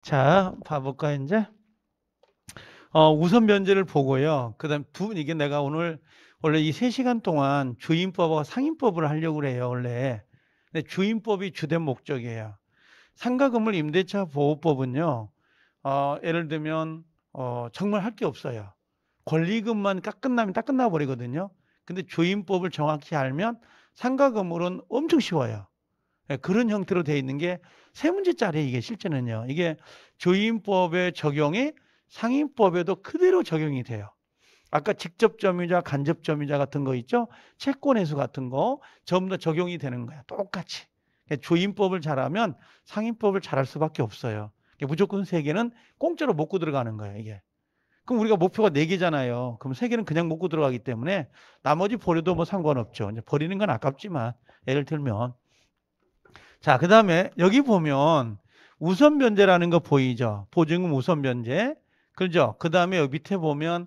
자, 봐볼까요, 이제? 우선 변제를 보고요. 그 다음 이게 내가 원래 이 3시간 동안 주임법하고 상임법을 하려고 그래요, 원래. 근데 주임법이 주된 목적이에요. 상가건물 임대차 보호법은요, 예를 들면, 정말 할 게 없어요. 권리금만 딱 끝나면 딱 끝나버리거든요. 근데 주임법을 정확히 알면 상가건물은 엄청 쉬워요. 예, 그런 형태로 되어 있는 게 3문제짜리 이게 실제는요. 이게 조인법의 적용이 상인법에도 그대로 적용이 돼요. 아까 직접점유자, 간접점유자 같은 거 있죠? 채권회수 같은 거 전부 다 적용이 되는 거야. 똑같이. 조인법을 잘하면 상인법을 잘할 수밖에 없어요. 무조건 3개는 공짜로 먹고 들어가는 거예요, 이게. 그럼 우리가 목표가 4개잖아요. 그럼 3개는 그냥 먹고 들어가기 때문에 나머지 버려도 뭐 상관없죠. 이제 버리는 건 아깝지만 예를 들면 자, 그 다음에 여기 보면 우선 변제라는 거 보이죠? 보증금 우선 변제. 그죠? 그 다음에 여기 밑에 보면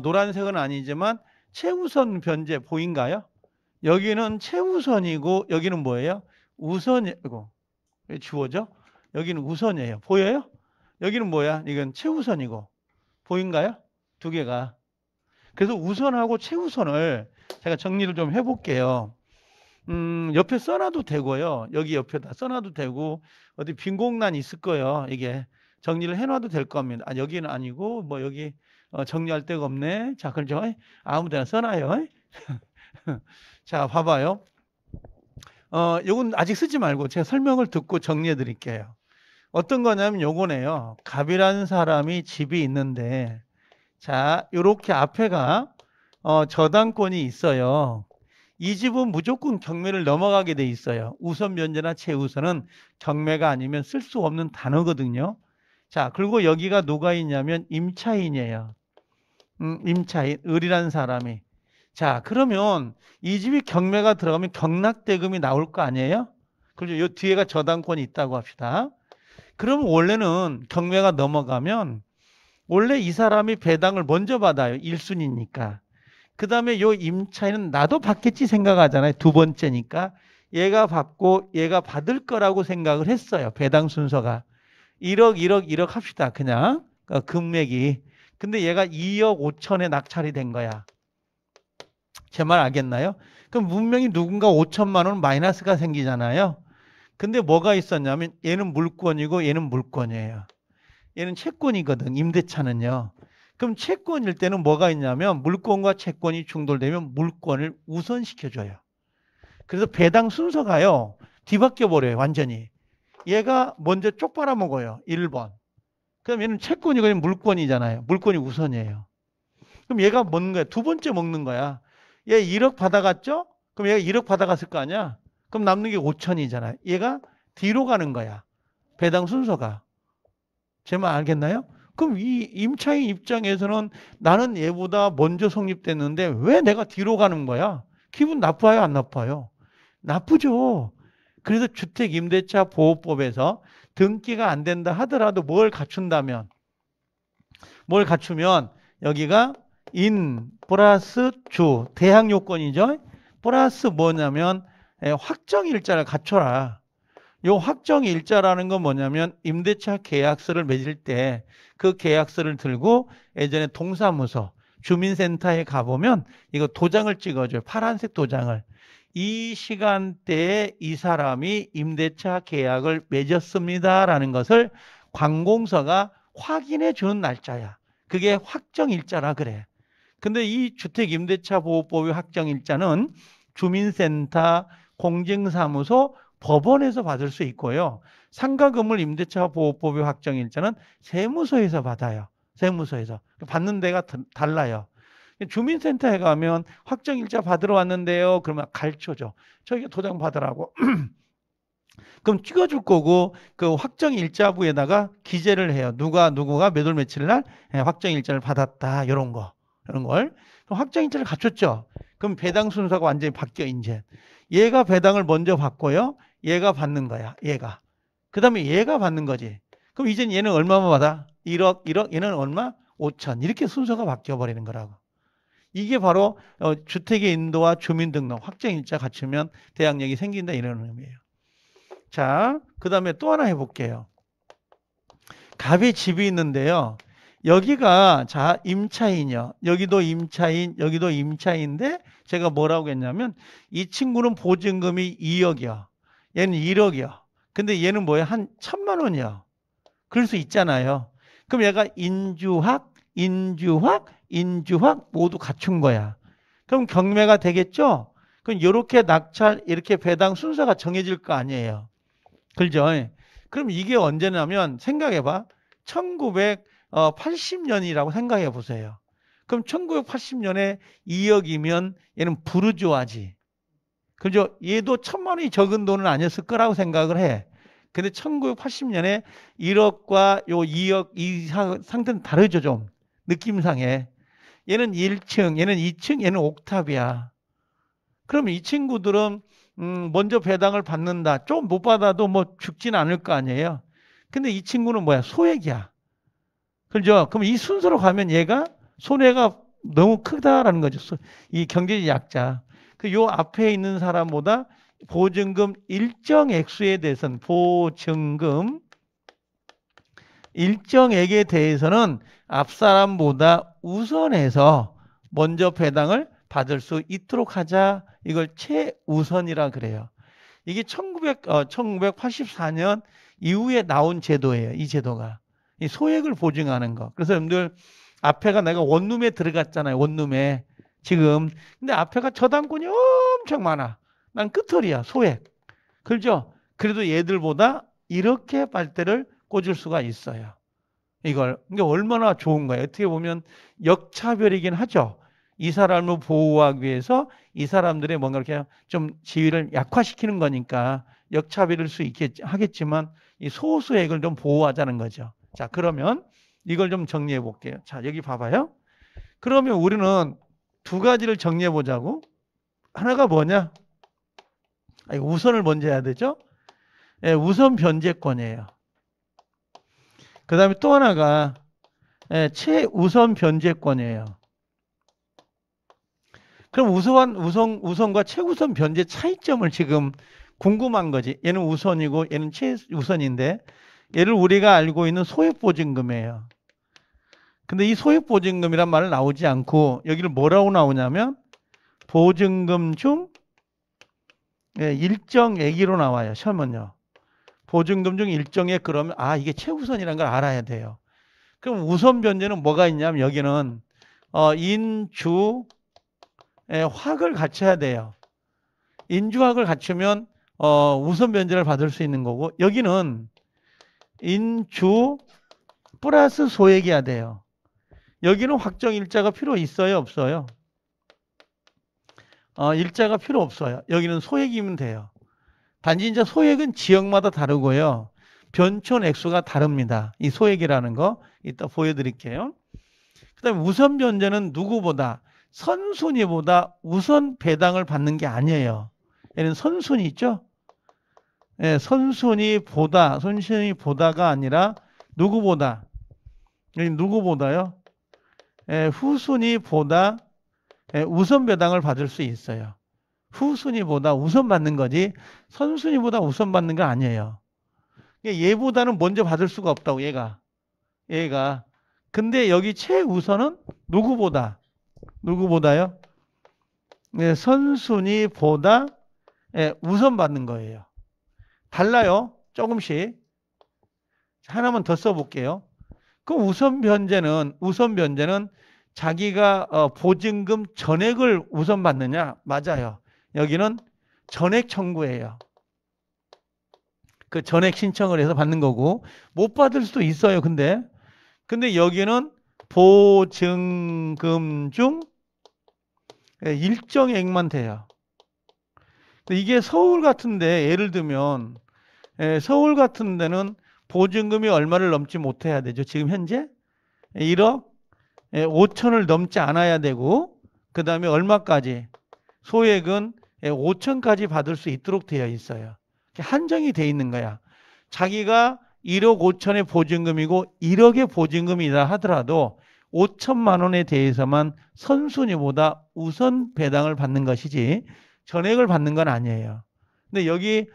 노란색은 아니지만 최우선 변제 보인가요? 여기는 최우선이고 여기는 뭐예요? 우선이고 주어죠? 여기는 우선이에요. 보여요? 여기는 뭐야? 이건 최우선이고 보인가요? 2개가. 그래서 우선하고 최우선을 제가 정리를 좀 해볼게요. 옆에 써놔도 되고요. 여기 옆에다 써놔도 되고, 어디 빈 공간 있을 거예요. 이게 정리를 해놔도 될 겁니다. 아, 여기는 아니고, 뭐 여기 정리할 데가 없네. 자, 그럼 저 아무 데나 써놔요. 자, 봐봐요. 요건 아직 쓰지 말고 제가 설명을 듣고 정리해 드릴게요. 어떤 거냐면 요거네요. 갑이라는 사람이 집이 있는데, 자, 요렇게 앞에가 저당권이 있어요. 이 집은 무조건 경매를 넘어가게 돼 있어요. 우선 변제나 최우선은 경매가 아니면 쓸 수 없는 단어거든요. 자, 그리고 여기가 누가 있냐면 임차인이에요. 임차인, 을이라는 사람이. 자, 그러면 이 집이 경매가 들어가면 경락대금이 나올 거 아니에요? 그렇죠. 요 뒤에가 저당권이 있다고 합시다. 그럼 원래는 경매가 넘어가면 원래 이 사람이 배당을 먼저 받아요. 1순위니까. 그 다음에 요 임차인은 나도 받겠지 생각하잖아요. 2번째니까. 얘가 받고 얘가 받을 거라고 생각을 했어요. 배당 순서가. 1억, 1억, 1억 합시다. 그냥 금액이. 근데 얘가 2억 5천에 낙찰이 된 거야. 제 말 알겠나요? 그럼 분명히 누군가 5천만 원 마이너스가 생기잖아요. 근데 뭐가 있었냐면 얘는 물권이고 얘는 물권이에요. 얘는 채권이거든. 임대차는요. 그럼 채권일 때는 뭐가 있냐면 물권과 채권이 충돌되면 물권을 우선시켜줘요. 그래서 배당 순서가요. 뒤바뀌어 버려요. 완전히. 얘가 먼저 쪽 빨아먹어요. 1번. 그럼 얘는 채권이고 물권이잖아요. 물권이 우선이에요. 그럼 얘가 먹는 거야. 2번째 먹는 거야. 얘 1억 받아갔죠? 그럼 얘가 1억 받아갔을 거 아니야? 그럼 남는 게 5천이잖아요. 얘가 뒤로 가는 거야. 배당 순서가. 제 말 알겠나요? 그럼 이 임차인 입장에서는 나는 얘보다 먼저 성립됐는데 왜 내가 뒤로 가는 거야? 기분 나빠요, 안 나빠요? 나쁘죠. 그래서 주택임대차 보호법에서 등기가 안 된다 하더라도 뭘 갖추면 여기가 인 플러스 주 대항 요건이죠. 플러스 뭐냐면 확정 일자를 갖춰라. 요 확정 일자라는 건 뭐냐면 임대차 계약서를 맺을 때 그 계약서를 들고 예전에 동사무소 주민센터에 가보면 이거 도장을 찍어줘요. 파란색 도장을. 이 시간대에 이 사람이 임대차 계약을 맺었습니다라는 것을 관공서가 확인해 주는 날짜야. 그게 확정 일자라 그래. 근데 이 주택임대차보호법의 확정일자는 주민센터, 공증사무소, 법원에서 받을 수 있고요. 상가건물 임대차보호법의 확정일자는 세무서에서 받아요. 세무서에서. 받는 데가 달라요. 주민센터에 가면 확정일자 받으러 왔는데요. 그러면 가르쳐줘. 저기 도장 받으라고. 그럼 찍어줄 거고 그 확정일자부에다가 기재를 해요. 누구가 몇 월 며칠 날 확정일자를 받았다. 이런 거. 이런 걸. 확정일자를 갖췄죠. 그럼 배당 순서가 완전히 바뀌어 이제. 얘가 배당을 먼저 받고요. 얘가 받는 거야. 얘가. 그 다음에 얘가 받는 거지. 그럼 이제 얘는 얼마만 받아? 1억, 1억, 얘는 얼마? 5천. 이렇게 순서가 바뀌어 버리는 거라고. 이게 바로 주택의 인도와 주민등록 확정일자 갖추면 대항력이 생긴다 이런 의미예요. 자, 그 다음에 또 하나 해볼게요. 갑의 집이 있는데요. 여기가 자 임차인이요. 여기도 임차인, 여기도 임차인인데 제가 뭐라고 했냐면 이 친구는 보증금이 2억이요. 얘는 1억이요. 근데 얘는 뭐야? 한 1,000만 원이요. 그럴 수 있잖아요. 그럼 얘가 인주학, 인주학, 인주학 모두 갖춘 거야. 그럼 경매가 되겠죠? 그럼 이렇게 낙찰, 이렇게 배당 순서가 정해질 거 아니에요. 그죠? 그럼 이게 언제냐면 생각해봐. 1980년이라고 생각해 보세요. 그럼 1980년에 2억이면 얘는 부르주아지. 그죠? 얘도 1,000만 원이 적은 돈은 아니었을 거라고 생각을 해. 근데 1980년에 1억과 요 2억 이 상태는 다르죠, 좀. 느낌상에. 얘는 1층, 얘는 2층, 얘는 옥탑이야. 그럼 이 친구들은 먼저 배당을 받는다. 좀 못 받아도 뭐 죽진 않을 거 아니에요. 근데 이 친구는 뭐야? 소액이야. 그죠? 그럼 이 순서로 가면 얘가 손해가 너무 크다라는 거죠. 이 경제적 약자. 그 요 앞에 있는 사람보다 보증금 일정 액수에 대해서는 보증금 일정액에 대해서는 앞 사람보다 우선해서 먼저 배당을 받을 수 있도록 하자. 이걸 최우선이라 그래요. 이게 1984년 이후에 나온 제도예요. 이 제도가. 이 소액을 보증하는 거. 그래서 여러분들 앞에가 내가 원룸에 들어갔잖아요. 원룸에. 지금. 근데 앞에가 저당권이 엄청 많아. 난 끝털이야. 소액. 그렇죠? 그래도 얘들보다 이렇게 빨대를 꽂을 수가 있어요. 이걸. 그러니까 얼마나 좋은 거예요. 어떻게 보면 역차별이긴 하죠. 이 사람을 보호하기 위해서 이 사람들의 뭔가 이렇게 좀 지위를 약화시키는 거니까 역차별일 수 하겠지만 이 소수액을 좀 보호하자는 거죠. 자, 그러면 이걸 좀 정리해 볼게요. 자, 여기 봐봐요. 그러면 우리는 두 가지를 정리해 보자고. 하나가 뭐냐? 우선을 먼저 해야 되죠. 예, 우선 변제권이에요. 그 다음에 또 하나가 최우선 변제권이에요. 그럼 우선과 최우선 변제 차이점을 지금 궁금한 거지. 얘는 우선이고 얘는 최우선인데 얘를 우리가 알고 있는 소액보증금이에요. 근데 이 소액보증금이란 말은 나오지 않고 여기를 뭐라고 나오냐면 보증금 중 일정액으로 나와요. 시험은요. 보증금 중 일정액 그러면 이게 최우선이라는 걸 알아야 돼요. 그럼 우선 변제는 뭐가 있냐면 여기는 인주 확을 갖춰야 돼요. 인주확을 갖추면 우선 변제를 받을 수 있는 거고 여기는 인주 플러스 소액이어야 돼요. 여기는 확정 일자가 필요 있어요? 없어요? 일자가 필요 없어요. 여기는 소액이면 돼요. 단지 이제 소액은 지역마다 다르고요. 변촌 액수가 다릅니다. 이 소액이라는 거 이따 보여드릴게요. 그 다음에 우선 변제는 누구보다 선순위보다 우선 배당을 받는 게 아니에요. 얘는 선순위 있죠? 예, 선순위보다가 아니라 누구보다, 여기 누구보다요? 예, 후순위보다 우선 배당을 받을 수 있어요. 후순위보다 우선 받는 거지 선순위보다 우선 받는 건 아니에요. 얘보다는 먼저 받을 수가 없다고 얘가. 근데 여기 최우선은 누구보다요? 네, 선순위보다 우선 받는 거예요. 달라요. 조금씩. 하나만 더 써볼게요. 그럼 우선 변제는 자기가 보증금 전액을 우선 받느냐? 맞아요. 여기는 전액 청구예요. 그 전액 신청을 해서 받는 거고 못 받을 수도 있어요. 근데 여기는 보증금 중 일정액만 돼요. 이게 서울 같은데 예를 들면 서울 같은 데는 보증금이 얼마를 넘지 못해야 되죠. 지금 현재 1억 5천을 넘지 않아야 되고 그 다음에 얼마까지 소액은 5천까지 받을 수 있도록 되어 있어요. 한정이 되어 있는 거야. 자기가 1억 5천의 보증금이고 1억의 보증금이라 하더라도 5천만 원에 대해서만 선순위보다 우선 배당을 받는 것이지 전액을 받는 건 아니에요. 근데 여기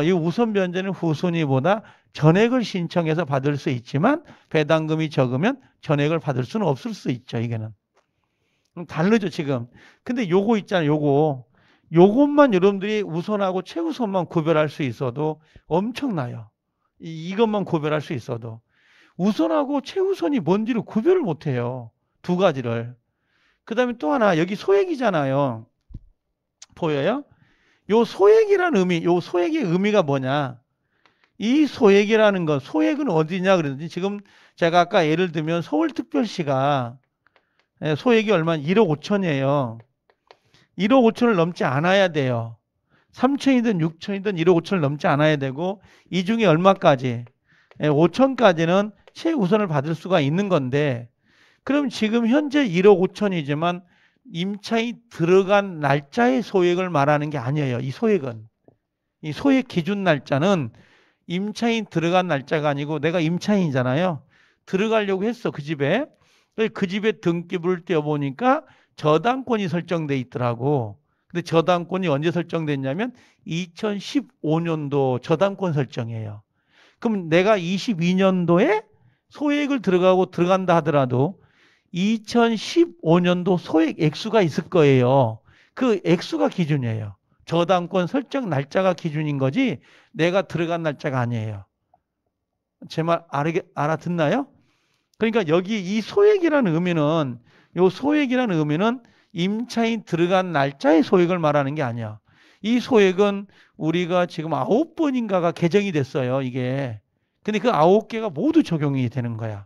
이 우선 변제는 후순위보다 전액을 신청해서 받을 수 있지만 배당금이 적으면 전액을 받을 수는 없을 수 있죠. 이게는. 다르죠, 지금. 근데 요거 있잖아요. 요것만 여러분들이 우선하고 최우선만 구별할 수 있어도 엄청나요. 이것만 구별할 수 있어도. 우선하고 최우선이 뭔지를 구별을 못해요. 두 가지를. 그 다음에 또 하나, 여기 소액이잖아요. 보여요? 요 소액이라는 의미, 요 소액의 의미가 뭐냐? 이 소액이라는 건, 소액은 어디냐 그러는지, 지금 제가 아까 예를 들면 서울특별시가 소액이 얼마나 1억 5천이에요. 1억 5천을 넘지 않아야 돼요. 3천이든 6천이든 1억 5천을 넘지 않아야 되고, 이 중에 얼마까지? 5천까지는 최우선을 받을 수가 있는 건데, 그럼 지금 현재 1억 5천이지만 임차인 들어간 날짜의 소액을 말하는 게 아니에요. 이 소액은. 이 소액 기준 날짜는 임차인 들어간 날짜가 아니고 내가 임차인이잖아요. 들어가려고 했어. 그 집에. 그 집에 등기부를 떼어보니까 저당권이 설정돼 있더라고. 근데 저당권이 언제 설정됐냐면 2015년도 저당권 설정이에요. 그럼 내가 22년도에 소액을 들어간다 하더라도 2015년도 소액 액수가 있을 거예요. 그 액수가 기준이에요. 저당권 설정 날짜가 기준인 거지 내가 들어간 날짜가 아니에요. 제 말 알아듣나요? 그러니까 여기 이 소액이라는 의미는 요 소액이라는 의미는 임차인 들어간 날짜의 소액을 말하는 게 아니야. 이 소액은 우리가 지금 9번인가가 개정이 됐어요. 이게. 근데 그 9개가 모두 적용이 되는 거야.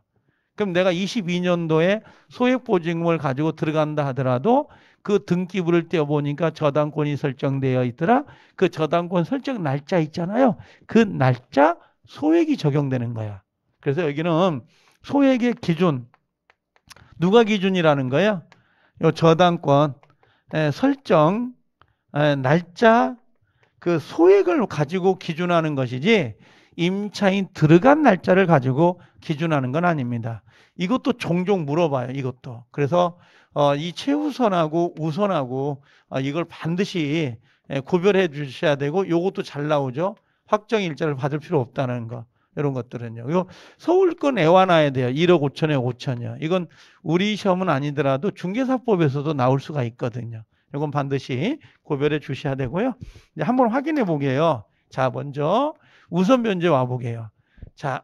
그럼 내가 22년도에 소액보증금을 가지고 들어간다 하더라도 그 등기부를 떼어보니까 저당권이 설정되어 있더라. 그 저당권 설정 날짜 있잖아요. 그 날짜 소액이 적용되는 거야. 그래서 여기는 소액의 기준, 누가 기준이라는 거야? 요 저당권 설정 날짜 그 소액을 가지고 기준하는 것이지 임차인 들어간 날짜를 가지고 기준하는 건 아닙니다. 이것도 종종 물어봐요. 이것도. 그래서 이 최우선하고 우선하고 이걸 반드시 구별해 주셔야 되고 요것도 잘 나오죠. 확정일자를 받을 필요 없다는 거. 이런 것들은요. 이거 서울권 애완화해야 돼요. 1억 5천에 5천이요. 이건 우리 시험은 아니더라도 중개사법에서도 나올 수가 있거든요. 이건 반드시 구별해 주셔야 되고요. 이제 한번 확인해 보게요. 자, 먼저 우선 변제 와보게요. 자,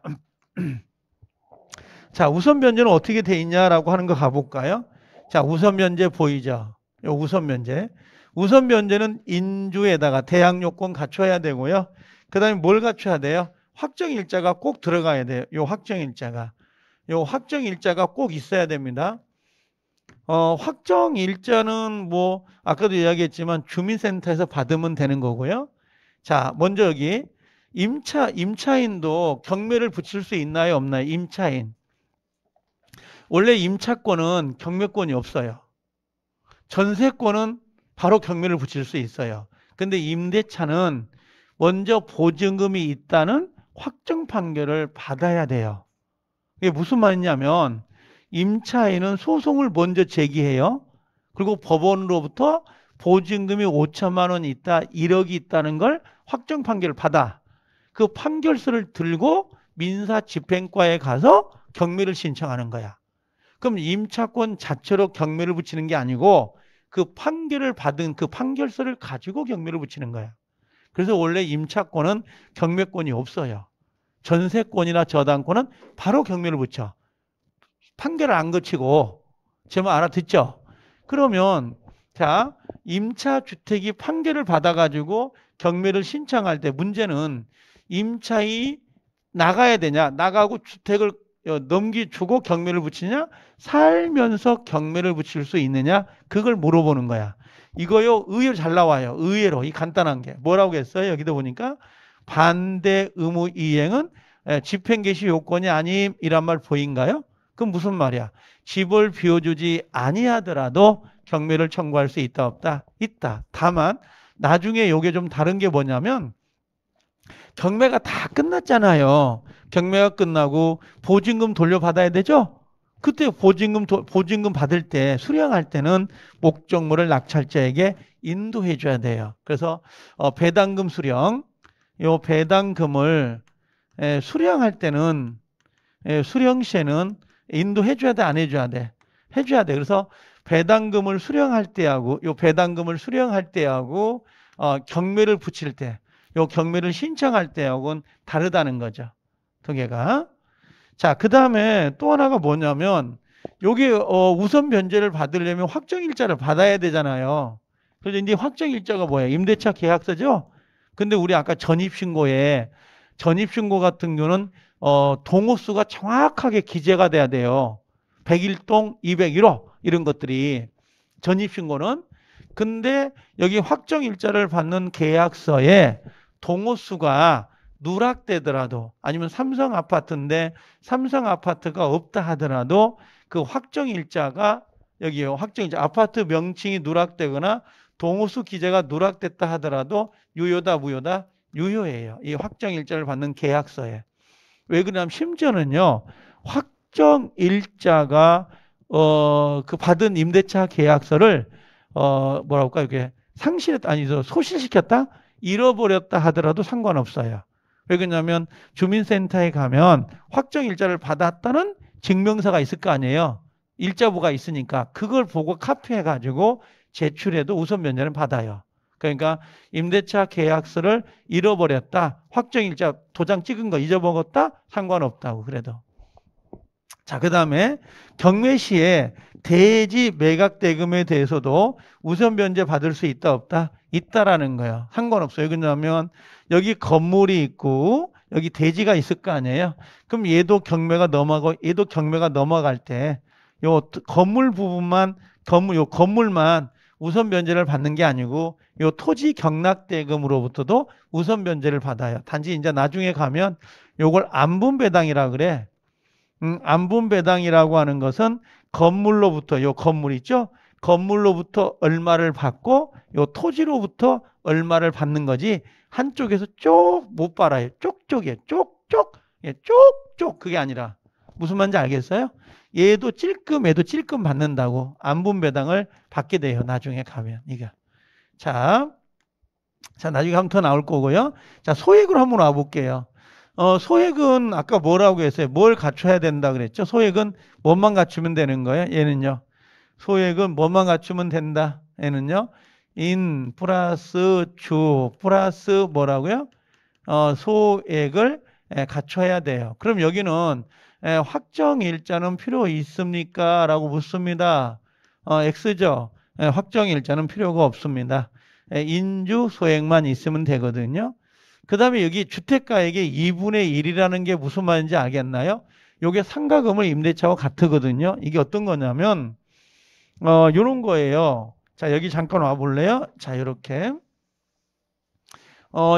자, 우선 변제는 어떻게 돼 있냐라고 하는 거 가볼까요? 자, 우선 변제 보이죠? 요 우선 변제. 우선 변제는 인주에다가 대항 요건 갖춰야 되고요. 그 다음에 뭘 갖춰야 돼요? 확정일자가 꼭 들어가야 돼요. 요 확정일자가. 요 확정일자가 꼭 있어야 됩니다. 확정일자는 뭐, 아까도 이야기했지만 주민센터에서 받으면 되는 거고요. 자, 먼저 여기 임차인도 경매를 붙일 수 있나요? 없나요? 임차인. 원래 임차권은 경매권이 없어요. 전세권은 바로 경매를 붙일 수 있어요. 근데 임대차는 먼저 보증금이 있다는 확정 판결을 받아야 돼요. 이게 무슨 말이냐면 임차인은 소송을 먼저 제기해요. 그리고 법원으로부터 보증금이 5천만 원 있다, 1억이 있다는 걸 확정 판결을 받아. 그 판결서를 들고 민사집행과에 가서 경매를 신청하는 거야. 그럼 임차권 자체로 경매를 붙이는 게 아니고 그 판결을 받은 그 판결서를 가지고 경매를 붙이는 거야. 그래서 원래 임차권은 경매권이 없어요. 전세권이나 저당권은 바로 경매를 붙여. 판결을 안 거치고. 제 말 알아듣죠? 그러면 자, 임차주택이 판결을 받아가지고 경매를 신청할 때 문제는 임차인이 나가야 되냐, 나가고 주택을 넘기주고 경매를 붙이냐, 살면서 경매를 붙일 수 있느냐, 그걸 물어보는 거야. 이거요, 의외로 잘 나와요. 의외로. 이 간단한 게. 뭐라고 했어요? 여기도 보니까 반대 의무 이행은 집행 개시 요건이 아님이란 말 보인가요? 그럼 무슨 말이야? 집을 비워주지 아니하더라도 경매를 청구할 수 있다, 없다? 있다. 다만 나중에 요게 좀 다른 게 뭐냐면 경매가 다 끝났잖아요. 경매가 끝나고 보증금 돌려받아야 되죠? 그때 보증금 받을 때, 수령할 때는 목적물을 낙찰자에게 인도해 줘야 돼요. 그래서 배당금 수령, 요 배당금을 수령할 때는 수령시에는 인도해줘야 돼, 안 해줘야 돼? 해줘야 돼. 그래서 배당금을 수령할 때하고 요 배당금을 수령할 때하고 경매를 붙일 때, 요 경매를 신청할 때하고는 다르다는 거죠. 두 개가. 자, 그 다음에 또 하나가 뭐냐면 여기 우선 변제를 받으려면 확정일자를 받아야 되잖아요. 그래서 이제 확정일자가 뭐예요? 임대차 계약서죠. 근데 우리 아까 전입신고에 전입신고 같은 경우는 동호수가 정확하게 기재가 돼야 돼요. 101동 201호 이런 것들이 전입신고는. 근데 여기 확정일자를 받는 계약서에 동호수가 누락되더라도 아니면 삼성 아파트인데 삼성 아파트가 없다 하더라도 그 확정일자가 여기요. 확정일자 아파트 명칭이 누락되거나 동호수 기재가 누락됐다 하더라도 유효다 무효다? 유효해요. 이 확정일자를 받는 계약서에. 왜 그러냐면 심지어는요. 확정일자가 그 받은 임대차 계약서를 뭐라고 할까 이렇게 상실했다 아니 소실시켰다 잃어버렸다 하더라도 상관없어요. 왜 그러냐면 주민센터에 가면 확정일자를 받았다는 증명서가 있을 거 아니에요. 일자부가 있으니까 그걸 보고 카피해가지고 제출해도 우선 면제는 받아요. 그러니까 임대차 계약서를 잃어버렸다. 확정일자 도장 찍은 거 잊어먹었다. 상관없다고 그래도. 자, 그 다음에 경매 시에 대지 매각 대금에 대해서도 우선 변제 받을 수 있다 없다? 있다라는 거예요. 상관없어요. 왜냐하면 여기 건물이 있고 여기 대지가 있을 거 아니에요. 그럼 얘도 경매가 넘어가고 얘도 경매가 넘어갈 때 요 건물 부분만 요 건물만 우선 변제를 받는 게 아니고 요 토지 경락 대금으로부터도 우선 변제를 받아요. 단지 이제 나중에 가면 요걸 안분배당이라 그래. 안분배당이라고 하는 것은 건물로부터 요 건물 있죠? 건물로부터 얼마를 받고 요 토지로부터 얼마를 받는 거지 한쪽에서 쪽 못 빨아요. 쪽쪽이에요. 쪽쪽. 예, 쪽쪽 그게 아니라 무슨 말인지 알겠어요? 얘도 찔끔 얘도 찔끔 받는다고 안분배당을 받게 돼요. 나중에 가면 이게. 자, 나중에 한번 더 나올 거고요. 자, 소액으로 한번 와볼게요. 소액은 아까 뭐라고 했어요? 뭘 갖춰야 된다 그랬죠? 소액은 뭐만 갖추면 되는 거예요? 얘는요. 소액은 뭐만 갖추면 된다. 얘는요. 인 플러스 주 플러스 뭐라고요? 소액을 갖춰야 돼요. 그럼 여기는 확정일자는 필요 있습니까? 라고 묻습니다. X죠. 확정일자는 필요가 없습니다. 인주 소액만 있으면 되거든요. 그 다음에 여기 주택가액의 2분의 1이라는 게 무슨 말인지 알겠나요? 요게 상가금을 임대차와 같거든요. 이게 어떤 거냐면 요런 거예요. 자, 여기 잠깐 와 볼래요? 자, 요렇게.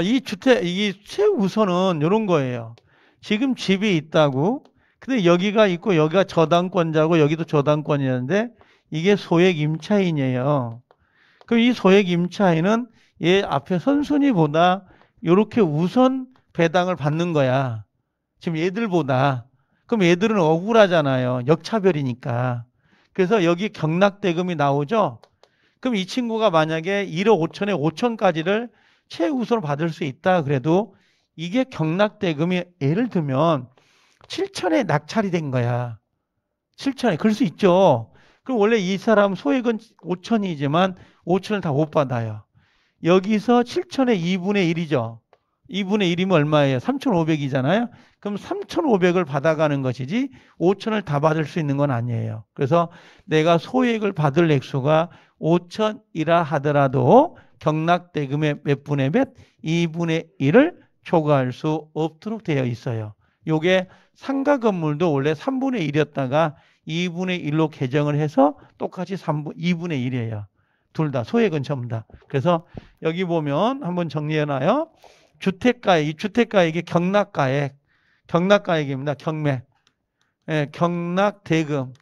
이 최우선은 요런 거예요. 지금 집이 있다고. 근데 여기가 있고 여기가 저당권자고 여기도 저당권이었는데 이게 소액 임차인이에요. 그럼 이 소액 임차인은 얘 앞에 선순위보다 요렇게 우선 배당을 받는 거야. 지금 얘들보다. 그럼 얘들은 억울하잖아요. 역차별이니까. 그래서 여기 경락대금이 나오죠. 그럼 이 친구가 만약에 1억 5천에 5천까지를 최우선으로 받을 수 있다 그래도 이게 경락대금이 예를 들면 7천에 낙찰이 된 거야. 7천에. 그럴 수 있죠. 그럼 원래 이 사람 소액은 5천이지만 5천을 다 못 받아요. 여기서 7천의 2분의 1이죠. 2분의 1이면 얼마예요? 3,500이잖아요. 그럼 3,500을 받아가는 것이지 5천을 다 받을 수 있는 건 아니에요. 그래서 내가 소액을 받을 액수가 5천이라 하더라도 경락대금의 몇 분의 몇? 2분의 1을 초과할 수 없도록 되어 있어요. 요게 상가 건물도 원래 3분의 1이었다가 2분의 1로 개정을 해서 똑같이 2분의 1이에요. 둘 다 소액은 전부 다. 그래서 여기 보면 한번 정리해놔요. 주택가액, 이 주택가액이 경락가액입니다. 경매. 예, 경락대금.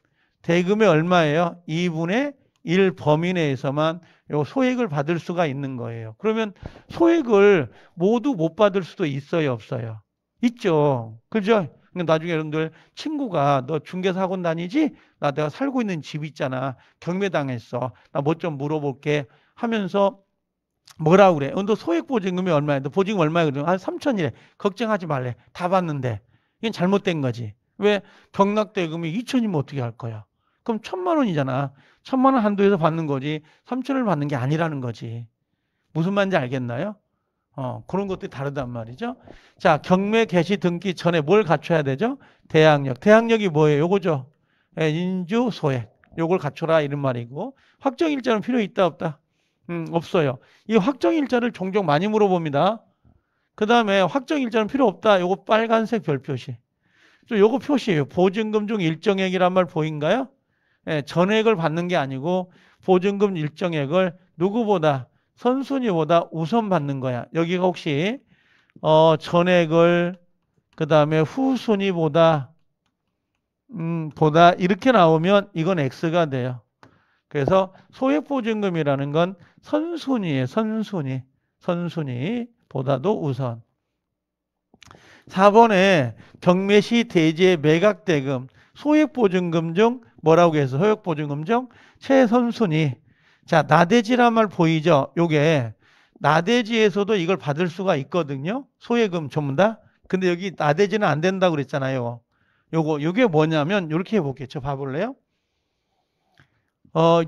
대금이 얼마예요? 2분의 1 범위 내에서만 요 소액을 받을 수가 있는 거예요. 그러면 소액을 모두 못 받을 수도 있어요, 없어요? 있죠. 그죠? 나중에 여러분들 친구가 너 중개사 학원 다니지? 내가 살고 있는 집 있잖아. 경매당했어. 나 뭐 좀 물어볼게 하면서 뭐라고 그래? 너 소액보증금이 얼마야? 너 보증금 얼마야? 그러면 한 3천이래. 걱정하지 말래. 다 받는데. 이건 잘못된 거지. 왜? 경락대금이 2천이면 어떻게 할 거야? 그럼 1,000만 원이잖아. 1,000만 원 한도에서 받는 거지. 3천을 받는 게 아니라는 거지. 무슨 말인지 알겠나요? 그런 것들이 다르단 말이죠. 자, 경매 개시 등기 전에 뭘 갖춰야 되죠? 대항력. 대항력이 뭐예요? 요거죠. 예, 인주, 소액. 요걸 갖춰라 이런 말이고. 확정일자는 필요 있다 없다? 없어요. 이 확정일자를 종종 많이 물어봅니다. 그 다음에 확정일자는 필요 없다. 요거 빨간색 별 표시. 또 요거 표시예요. 보증금 중 일정액이란 말 보인가요? 예, 전액을 받는 게 아니고 보증금 일정액을 누구보다 선순위보다 우선 받는 거야. 여기가 혹시 전액을 그 다음에 후순위보다 보다 이렇게 나오면 이건 X가 돼요. 그래서 소액보증금이라는 건 선순위에 선순위. 선순위보다도 우선. 4번에 경매시 대지의 매각대금 소액보증금 중 뭐라고 해서 소액보증금 중 최선순위. 자, 나대지란 말 보이죠? 요게 나대지에서도 이걸 받을 수가 있거든요. 소액금 전부 다. 근데 여기 나대지는 안 된다고 그랬잖아요. 요게 뭐냐면 요렇게 해볼게요. 저 봐볼래요?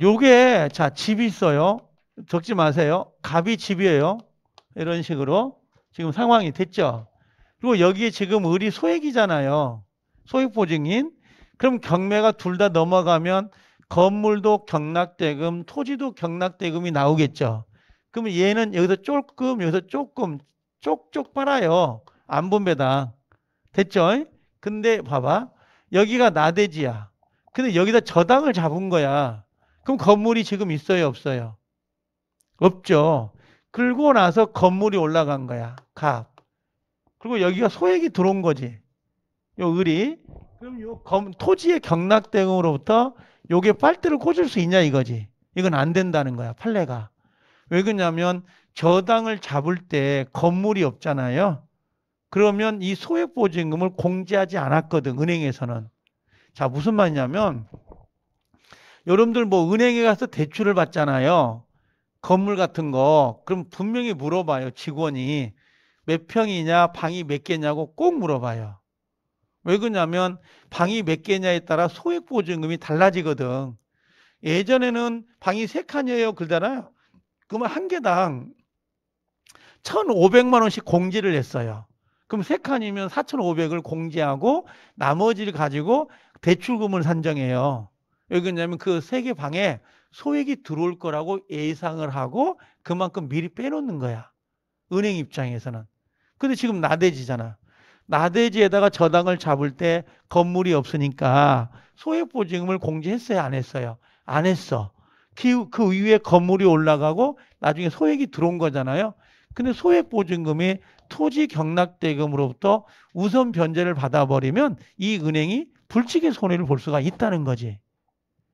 요게 자, 집이 있어요. 적지 마세요. 갑이 집이에요. 이런 식으로 지금 상황이 됐죠. 그리고 여기에 지금 을이 소액이잖아요. 소액보증인. 그럼 경매가 둘 다 넘어가면 건물도 경락대금, 토지도 경락대금이 나오겠죠. 그러면 얘는 여기서 조금, 여기서 조금, 쪽쪽 빨아요. 안분배당. 됐죠? 근데 봐봐. 여기가 나대지야. 근데 여기다 저당을 잡은 거야. 그럼 건물이 지금 있어요, 없어요? 없죠. 그러고 나서 건물이 올라간 거야. 갑. 그리고 여기가 소액이 들어온 거지. 요 을이. 그럼 토지의 경락대금으로부터 요게 빨대를 꽂을 수 있냐 이거지. 이건 안 된다는 거야. 판례가. 왜 그러냐면 저당을 잡을 때 건물이 없잖아요. 그러면 이 소액보증금을 공제하지 않았거든. 은행에서는. 자, 무슨 말이냐면 여러분들 뭐 은행에 가서 대출을 받잖아요. 건물 같은 거. 그럼 분명히 물어봐요. 직원이. 몇 평이냐, 방이 몇 개냐고 꼭 물어봐요. 왜 그러냐면 방이 몇 개냐에 따라 소액보증금이 달라지거든. 예전에는 방이 3칸이에요. 그러잖아요. 그러면 한 개당 1,500만 원씩 공제를 했어요. 그럼 3칸이면 4,500을 공제하고 나머지를 가지고 대출금을 산정해요. 왜 그러냐면 그 3개 방에 소액이 들어올 거라고 예상을 하고 그만큼 미리 빼놓는 거야. 은행 입장에서는. 근데 지금 나대지잖아. 나대지에다가 저당을 잡을 때 건물이 없으니까 소액보증금을 공제했어요? 안 했어요? 안 했어. 그 이후에 건물이 올라가고 나중에 소액이 들어온 거잖아요. 근데 소액보증금이 토지 경락대금으로부터 우선 변제를 받아버리면 이 은행이 불치의 손해를 볼 수가 있다는 거지.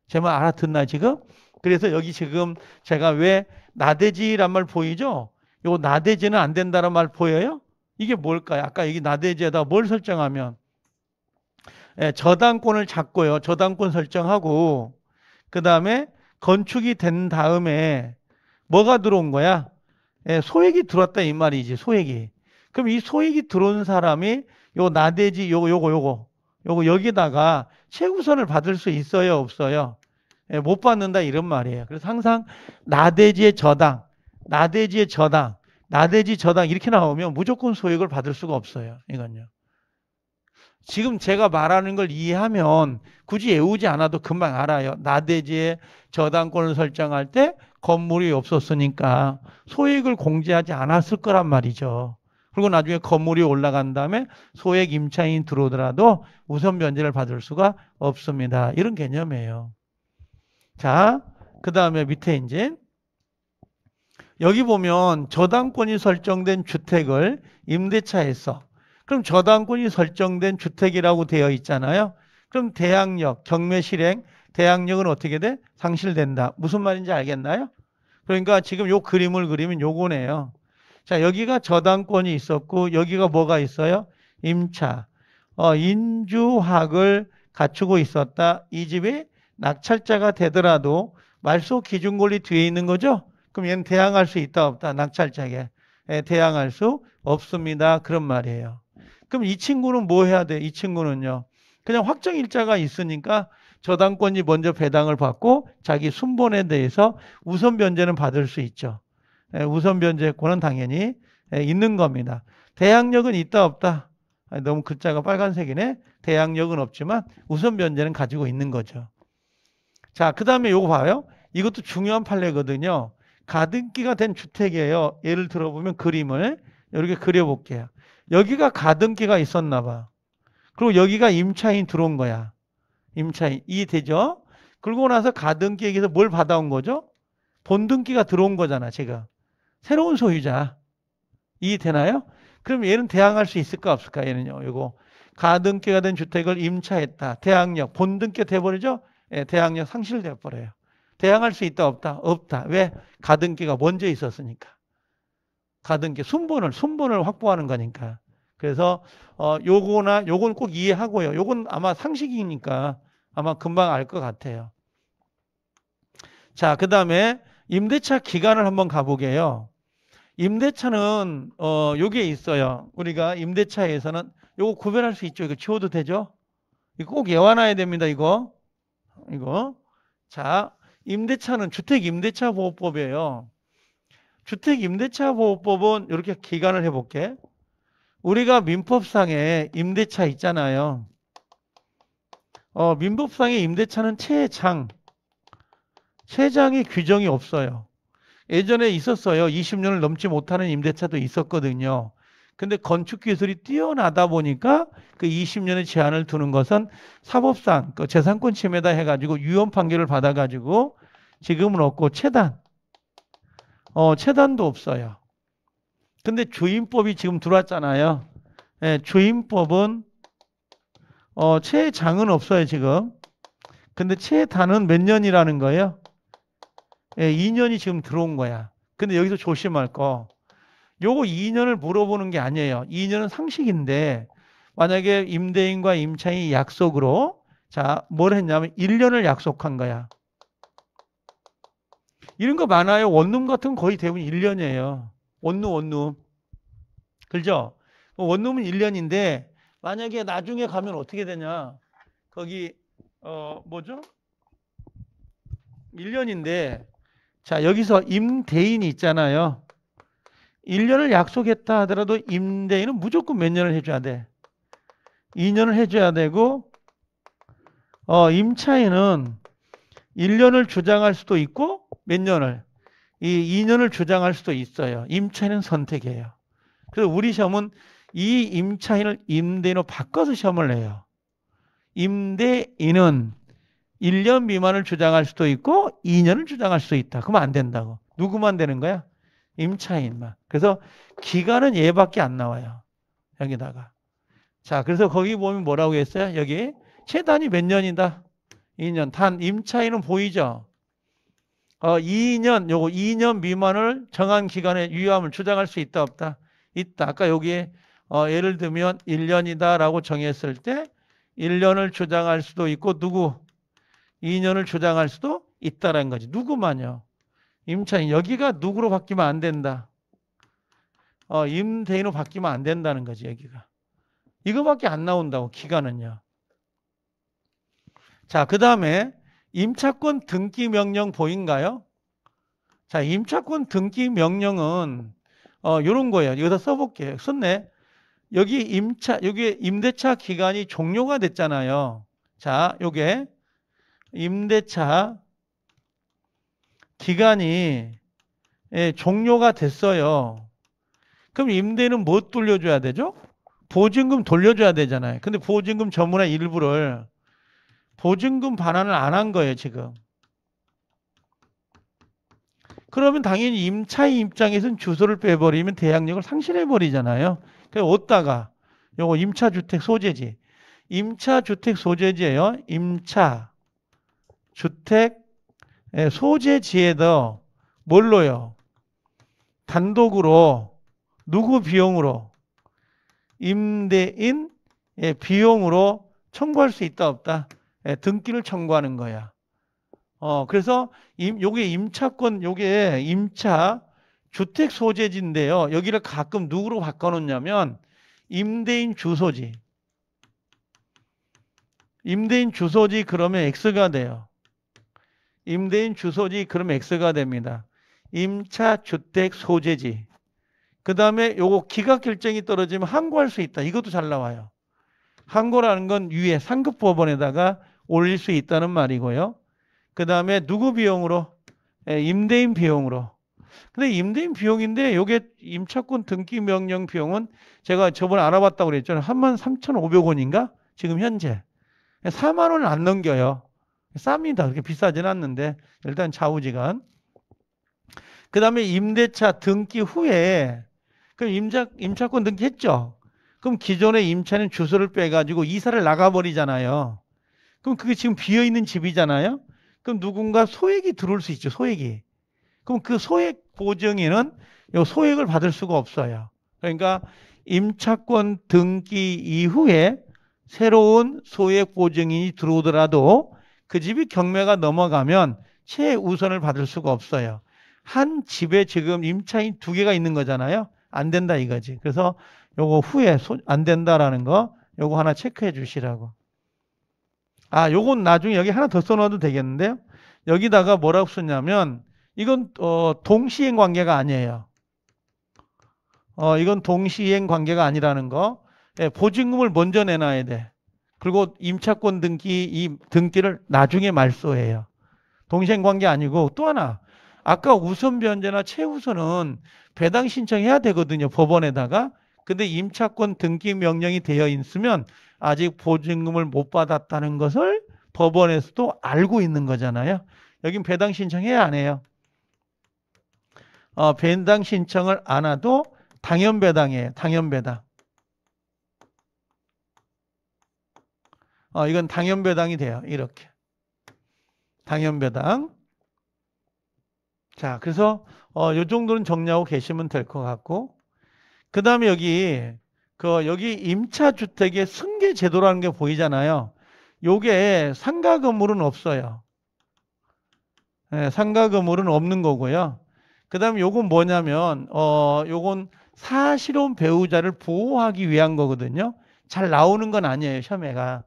제 말 알아듣나 지금? 그래서 여기 지금 제가 왜 나대지란 말 보이죠? 요 나대지는 안 된다는 말 보여요? 이게 뭘까요? 아까 여기 나대지에다 뭘 설정하면 저당권을 잡고요. 저당권 설정하고 그 다음에 건축이 된 다음에 뭐가 들어온 거야? 소액이 들어왔다 이 말이지. 소액이. 그럼 이 소액이 들어온 사람이 요 나대지 요거 여기다가 최우선을 받을 수 있어요? 없어요? 못 받는다 이런 말이에요. 그래서 항상 나대지의 저당, 나대지의 저당, 나대지 저당 이렇게 나오면 무조건 소액을 받을 수가 없어요. 이건요. 지금 제가 말하는 걸 이해하면 굳이 외우지 않아도 금방 알아요. 나대지의 저당권을 설정할 때 건물이 없었으니까 소액을 공제하지 않았을 거란 말이죠. 그리고 나중에 건물이 올라간 다음에 소액 임차인이 들어오더라도 우선 변제를 받을 수가 없습니다. 이런 개념이에요. 자, 그 다음에 밑에 이제 여기 보면 저당권이 설정된 주택을 임대차에서 그럼 저당권이 설정된 주택이라고 되어 있잖아요. 그럼 대항력, 경매 실행, 대항력은 어떻게 돼? 상실된다. 무슨 말인지 알겠나요? 그러니까 지금 요 그림을 그리면 요거네요. 자, 여기가 저당권이 있었고 여기가 뭐가 있어요? 임차. 인주학을 갖추고 있었다. 이 집이 낙찰자가 되더라도 말소 기준권리 뒤에 있는 거죠? 그럼 얘는 대항할 수 있다 없다? 낙찰자에게. 대항할 수 없습니다. 그런 말이에요. 그럼 이 친구는 뭐 해야 돼? 이 친구는요. 그냥 확정일자가 있으니까 저당권이 먼저 배당을 받고 자기 순번에 대해서 우선 변제는 받을 수 있죠. 우선 변제권은 당연히 있는 겁니다. 대항력은 있다 없다? 너무 글자가 빨간색이네. 대항력은 없지만 우선 변제는 가지고 있는 거죠. 자, 그 다음에 요거 봐요. 이것도 중요한 판례거든요. 가등기가 된 주택이에요. 예를 들어보면 그림을 이렇게 그려볼게요. 여기가 가등기가 있었나 봐. 그리고 여기가 임차인 들어온 거야. 임차인. 이해되죠? 그러고 나서 가등기에게서 뭘 받아온 거죠? 본등기가 들어온 거잖아, 제가. 새로운 소유자. 이해되나요? 그럼 얘는 대항할 수 있을까 없을까? 얘는요. 이거 가등기가 된 주택을 임차했다. 대항력. 본등기 돼버리죠? 예, 대항력 상실돼 버려요. 대항할 수 있다 없다? 없다. 왜? 가등기가 먼저 있었으니까. 가등기 순번을 확보하는 거니까. 그래서 요건 꼭 이해하고요. 요건 아마 상식이니까 아마 금방 알 것 같아요. 자, 그다음에 임대차 기간을 한번 가보게요. 임대차는 요게 있어요. 우리가 임대차에서는 요거 구별할 수 있죠. 이거 지워도 되죠? 이거 꼭 외워놔야 됩니다. 이거. 자, 임대차는 주택임대차보호법이에요. 주택임대차보호법은 이렇게 기간을 해볼게. 우리가 민법상에 임대차 있잖아요. 민법상의 임대차는 최장의 규정이 없어요. 예전에 있었어요. 20년을 넘지 못하는 임대차도 있었거든요. 근데 건축 기술이 뛰어나다 보니까 그 20년의 제한을 두는 것은 사법상 그 재산권 침해다 해가지고 유언 판결을 받아가지고 지금은 없고 체단도 없어요. 근데 주임법이 지금 들어왔잖아요. 예, 주임법은 최장은 없어요 지금. 근데 최단은 몇 년이라는 거예요? 예, 2년이 지금 들어온 거야. 근데 여기서 조심할 거. 요거 2년을 물어보는 게 아니에요. 2년은 상식인데 만약에 임대인과 임차인이 약속으로 자, 뭘 했냐면 1년을 약속한 거야. 이런 거 많아요. 원룸 같은 건 거의 대부분 1년이에요. 원룸. 그죠? 원룸은 1년인데 만약에 나중에 가면 어떻게 되냐? 거기 뭐죠? 1년인데 자, 여기서 임대인이 있잖아요. 1년을 약속했다 하더라도 임대인은 무조건 몇 년을 해줘야 돼? 2년을 해줘야 되고 임차인은 1년을 주장할 수도 있고 몇 년을? 이 2년을 주장할 수도 있어요. 임차인은 선택해요. 그래서 우리 시험은 이 임차인을 임대인으로 바꿔서 시험을 내요. 임대인은 1년 미만을 주장할 수도 있고 2년을 주장할 수도 있다. 그러면 안 된다고. 누구만 되는 거야? 임차인만. 그래서 기간은 얘밖에 안 나와요. 여기다가. 자, 그래서 거기 보면 뭐라고 했어요? 여기 최단이 몇 년이다? 2년. 단 임차인은 보이죠? 2년 미만을 정한 기간에 유효함을 주장할 수 있다 없다? 있다. 아까 여기에 예를 들면 1년이다라고 정했을 때 1년을 주장할 수도 있고 누구? 2년을 주장할 수도 있다라는 거지. 누구만요? 임차인. 여기가 누구로 바뀌면 안 된다. 임대인으로 바뀌면 안 된다는 거지, 여기가. 이거밖에 안 나온다고, 기간은요. 자, 그 다음에 임차권 등기 명령 보인가요? 자, 임차권 등기 명령은 요런 거예요. 여기다 써볼게요. 썼네. 여기 임대차 기간이 종료가 됐잖아요. 자, 요게 임대차 기간이 종료가 됐어요. 그럼 임대인은 뭐 돌려줘야 되죠? 보증금 돌려줘야 되잖아요. 근데 보증금 전문의 일부를 보증금 반환을 안 한 거예요, 지금. 그러면 당연히 임차인 입장에서는 주소를 빼버리면 대항력을 상실해버리잖아요. 그래서 어디다가 요거 임차주택 소재지. 임차주택 소재지예요. 임차주택 소재지에다 뭘로요? 단독으로 누구 비용으로? 임대인 비용으로 청구할 수 있다 없다? 등기를 청구하는 거야. 그래서 요게 임차권, 요게 임차 주택 소재지인데요. 여기를 가끔 누구로 바꿔놓냐면 임대인 주소지. 임대인 주소지 그러면 X가 돼요. 임대인 주소지 그러면 X가 됩니다. 임차 주택 소재지. 그 다음에 요거 기각 결정이 떨어지면 항고할 수 있다. 이것도 잘 나와요. 항고라는 건 위에 상급 법원에다가 올릴 수 있다는 말이고요. 그 다음에 누구 비용으로? 임대인 비용으로. 근데 임대인 비용인데 요게 임차권 등기 명령 비용은 제가 저번에 알아봤다고 그랬죠. 33,500원인가? 지금 현재. 4만 원을 안 넘겨요. 쌉니다. 그렇게 비싸진 않는데 일단 좌우지간. 그 다음에 임대차 등기 후에 그럼 임차권 등기했죠. 그럼 기존의 임차인 주소를 빼가지고 이사를 나가버리잖아요. 그럼 그게 지금 비어있는 집이잖아요. 그럼 누군가 소액이 들어올 수 있죠. 소액이. 그럼 그 소액 보증인은 요 소액을 받을 수가 없어요. 그러니까 임차권 등기 이후에 새로운 소액 보증인이 들어오더라도 그 집이 경매가 넘어가면 최우선을 받을 수가 없어요. 한 집에 지금 임차인 2개가 있는 거잖아요. 안 된다 이거지. 그래서 요거 후에 안 된다라는 거 요거 하나 체크해 주시라고. 요건 나중에 여기 하나 더 써놔도 되겠는데요. 여기다가 뭐라고 썼냐면 이건 동시행 관계가 아니에요. 이건 동시행 관계가 아니라는 거. 예, 보증금을 먼저 내놔야 돼. 그리고 임차권 등기 이 등기를 나중에 말소해요. 동시행 관계 아니고 또 하나. 아까 우선 변제나 최우선은 배당 신청해야 되거든요. 법원에다가. 근데 임차권 등기 명령이 되어 있으면 아직 보증금을 못 받았다는 것을 법원에서도 알고 있는 거잖아요. 여긴 배당 신청해야 안 해요. 배당 신청을 안 해도 당연 배당이에요. 당연 배당. 이건 당연 배당이 돼요. 이렇게. 당연 배당. 자, 그래서 요 정도는 정리하고 계시면 될 것 같고. 그 다음에 여기 임차주택의 승계 제도라는 게 보이잖아요. 요게 상가 건물은 없어요. 네, 상가 건물은 없는 거고요. 그 다음에 요건 뭐냐면, 요건 사실혼 배우자를 보호하기 위한 거거든요. 잘 나오는 건 아니에요, 혐의가.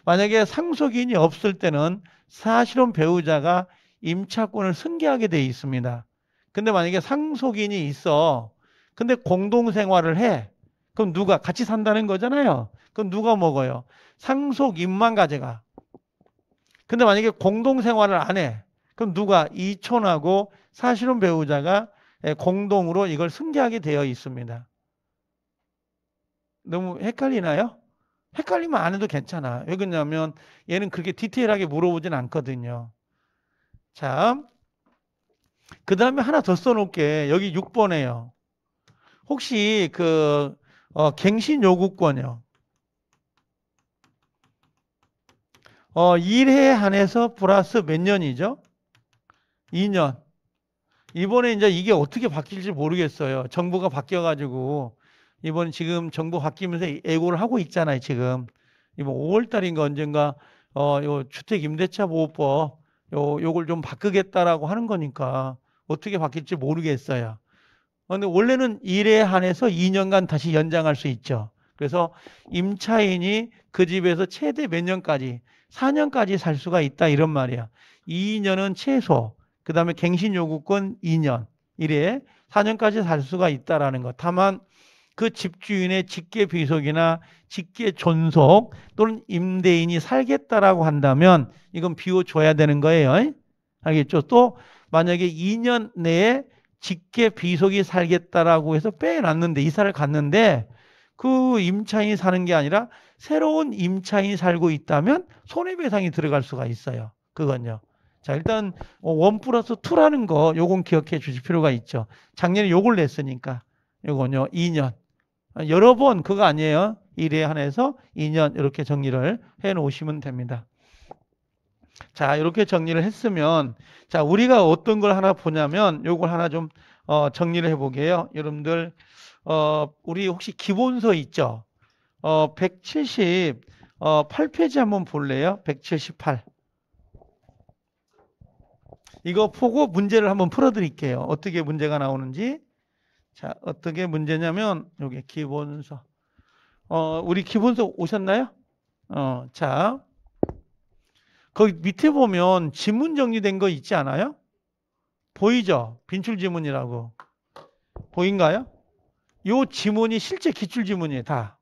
만약에 상속인이 없을 때는 사실혼 배우자가 임차권을 승계하게 돼 있습니다. 근데 만약에 상속인이 있어. 근데 공동생활을 해. 그럼 누가 같이 산다는 거잖아요. 그럼 누가 먹어요? 상속인만 가져가. 근데 만약에 공동생활을 안 해. 그럼 누가 이촌하고 사실혼 배우자가 공동으로 이걸 승계하게 되어 있습니다. 너무 헷갈리나요? 헷갈리면 안 해도 괜찮아. 왜 그러냐면 얘는 그렇게 디테일하게 물어보진 않거든요. 자, 그 다음에 하나 더 써놓을게. 여기 6번에요. 혹시 갱신 요구권이요. 1회 한해서 플러스 몇 년이죠? 2년. 이번에 이제 이게 어떻게 바뀔지 모르겠어요. 정부가 바뀌어가지고 이번 지금 정부 바뀌면서 예고를 하고 있잖아요. 지금 이번 5월 달인가 언젠가 요 주택 임대차 보호법 요걸 좀 바꾸겠다라고 하는 거니까 어떻게 바뀔지 모르겠어요. 근데 원래는 1회 한해서 2년간 다시 연장할 수 있죠. 그래서 임차인이 그 집에서 최대 몇 년까지 4년까지 살 수가 있다 이런 말이야. 2년은 최소. 그 다음에 갱신 요구권 2년. 이래 4년까지 살 수가 있다라는 것. 다만 그 집주인의 직계 비속이나 직계 존속 또는 임대인이 살겠다라고 한다면 이건 비워줘야 되는 거예요. 알겠죠? 또 만약에 2년 내에 직계 비속이 살겠다라고 해서 빼놨는데 이사를 갔는데 그 임차인이 사는 게 아니라 새로운 임차인이 살고 있다면 손해배상이 들어갈 수가 있어요. 그건요. 자, 일단 1+2라는 거 요건 기억해 주실 필요가 있죠. 작년에 요걸 냈으니까 요건요 2년. 여러 번 그거 아니에요. 1회 한해서 2년 이렇게 정리를 해 놓으시면 됩니다. 자, 이렇게 정리를 했으면 자, 우리가 어떤 걸 하나 보냐면 요걸 하나 좀 정리를 해 보게요. 여러분들 우리 혹시 기본서 있죠? 178페이지 한번 볼래요? 178. 이거 보고 문제를 한번 풀어드릴게요. 어떻게 문제가 나오는지. 자, 어떻게 문제냐면 여기 기본서. 우리 기본서 오셨나요? 자, 거기 밑에 보면 지문 정리된 거 있지 않아요? 보이죠? 빈출 지문이라고. 보인가요? 요 지문이 실제 기출 지문이에요, 다.